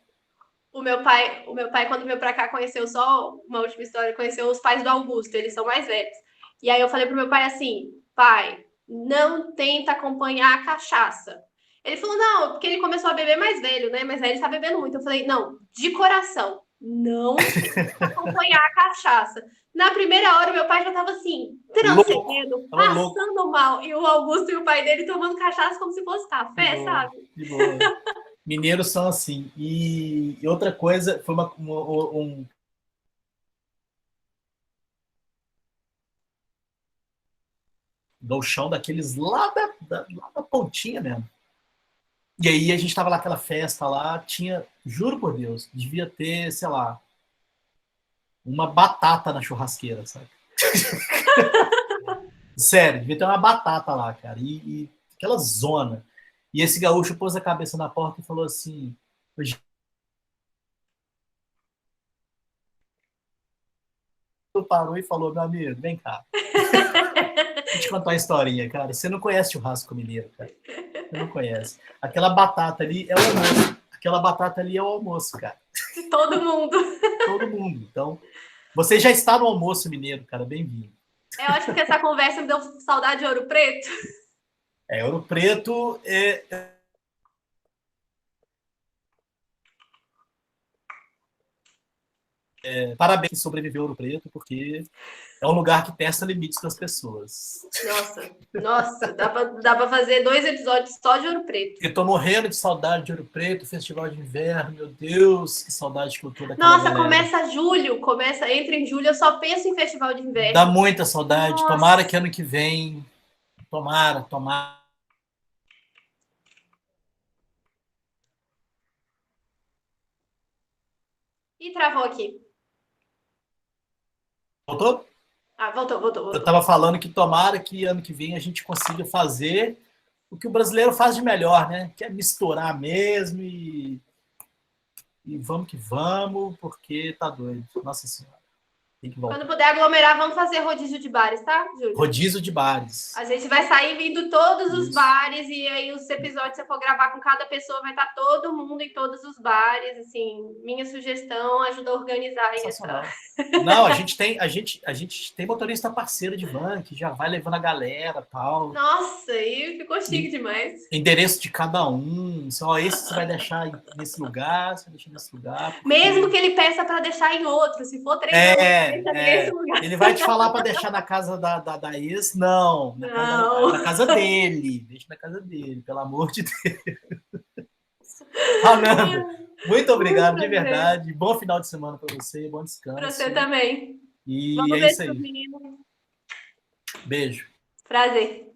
o meu pai, quando veio pra cá, conheceu só uma última história, conheceu os pais do Augusto, eles são mais velhos. E aí eu falei pro meu pai assim: pai, não tenta acompanhar a cachaça. Ele falou, não, porque ele começou a beber mais velho, né? Mas aí ele tá bebendo muito. Eu falei, não, de coração, não tenta acompanhar a cachaça. Na primeira hora, meu pai já tava assim, Louco. transcendendo, Tava louco. passando mal. E o Augusto e o pai dele tomando cachaça como se fosse De café, boa. sabe? De boa. Mineiros são assim. E outra coisa, foi um chão daqueles lá da pontinha mesmo. E aí a gente tava lá, aquela festa lá, tinha, juro por Deus, devia ter, sei lá, uma batata na churrasqueira, sabe? Sério, devia ter uma batata lá, cara. E aquela zona. E esse gaúcho pôs a cabeça na porta e falou assim: parou e falou, meu amigo, vem cá. Vou te contar uma historinha, cara. Você não conhece churrasco mineiro, cara. Você não conhece. Aquela batata ali é o almoço. Aquela batata ali é o almoço, cara. De todo mundo. Todo mundo. Então, você já está no almoço mineiro, cara. Bem-vindo. É ótimo que essa conversa me deu saudade de Ouro Preto. Ouro Preto parabéns que sobreviveu Ouro Preto, porque é um lugar que testa limites das pessoas. Nossa, dá pra fazer 2 episódios só de Ouro Preto. Eu tô morrendo de saudade de Ouro Preto, festival de inverno, meu Deus, que saudade que eu tô daquela Nossa, galera. entra em julho, eu só penso em festival de Dá inverno. muita saudade. Tomara que Nossa. ano que vem. Tomara, tomara. Ih, travou aqui. Voltou? Ah, Eu voltou. estava falando que tomara que ano que vem a gente consiga fazer o que o brasileiro faz de melhor, né? Que é misturar mesmo e vamos que vamos, porque tá doido. Nossa Senhora, tem que Quando voltar. puder aglomerar, vamos fazer rodízio de bares, tá, Júlio? Rodízio de bares. A gente vai sair vindo todos os Isso. bares e aí os episódios, se eu for gravar com cada pessoa, vai estar todo mundo em todos os bares. Assim, minha sugestão ajuda a organizar aí essa. Sensacional. Não, a gente tem motorista parceiro de van que já vai levando a galera tal. Nossa, aí ficou chique E demais. endereço de cada um. Só esse você vai deixar nesse lugar, você vai deixar nesse lugar, Mesmo porque que ele peça para deixar em outro, se for 3 da manhã, deixa nesse lugar. ele vai te falar para deixar na casa da ex, não, Não. na casa dele, deixa na casa dele, pelo amor de Deus. Ananda, muito Muito obrigado de prazer. verdade, bom final de semana para você, bom Para você descanso também. e Vamos é ver isso se os aí, meninos. beijo. Prazer.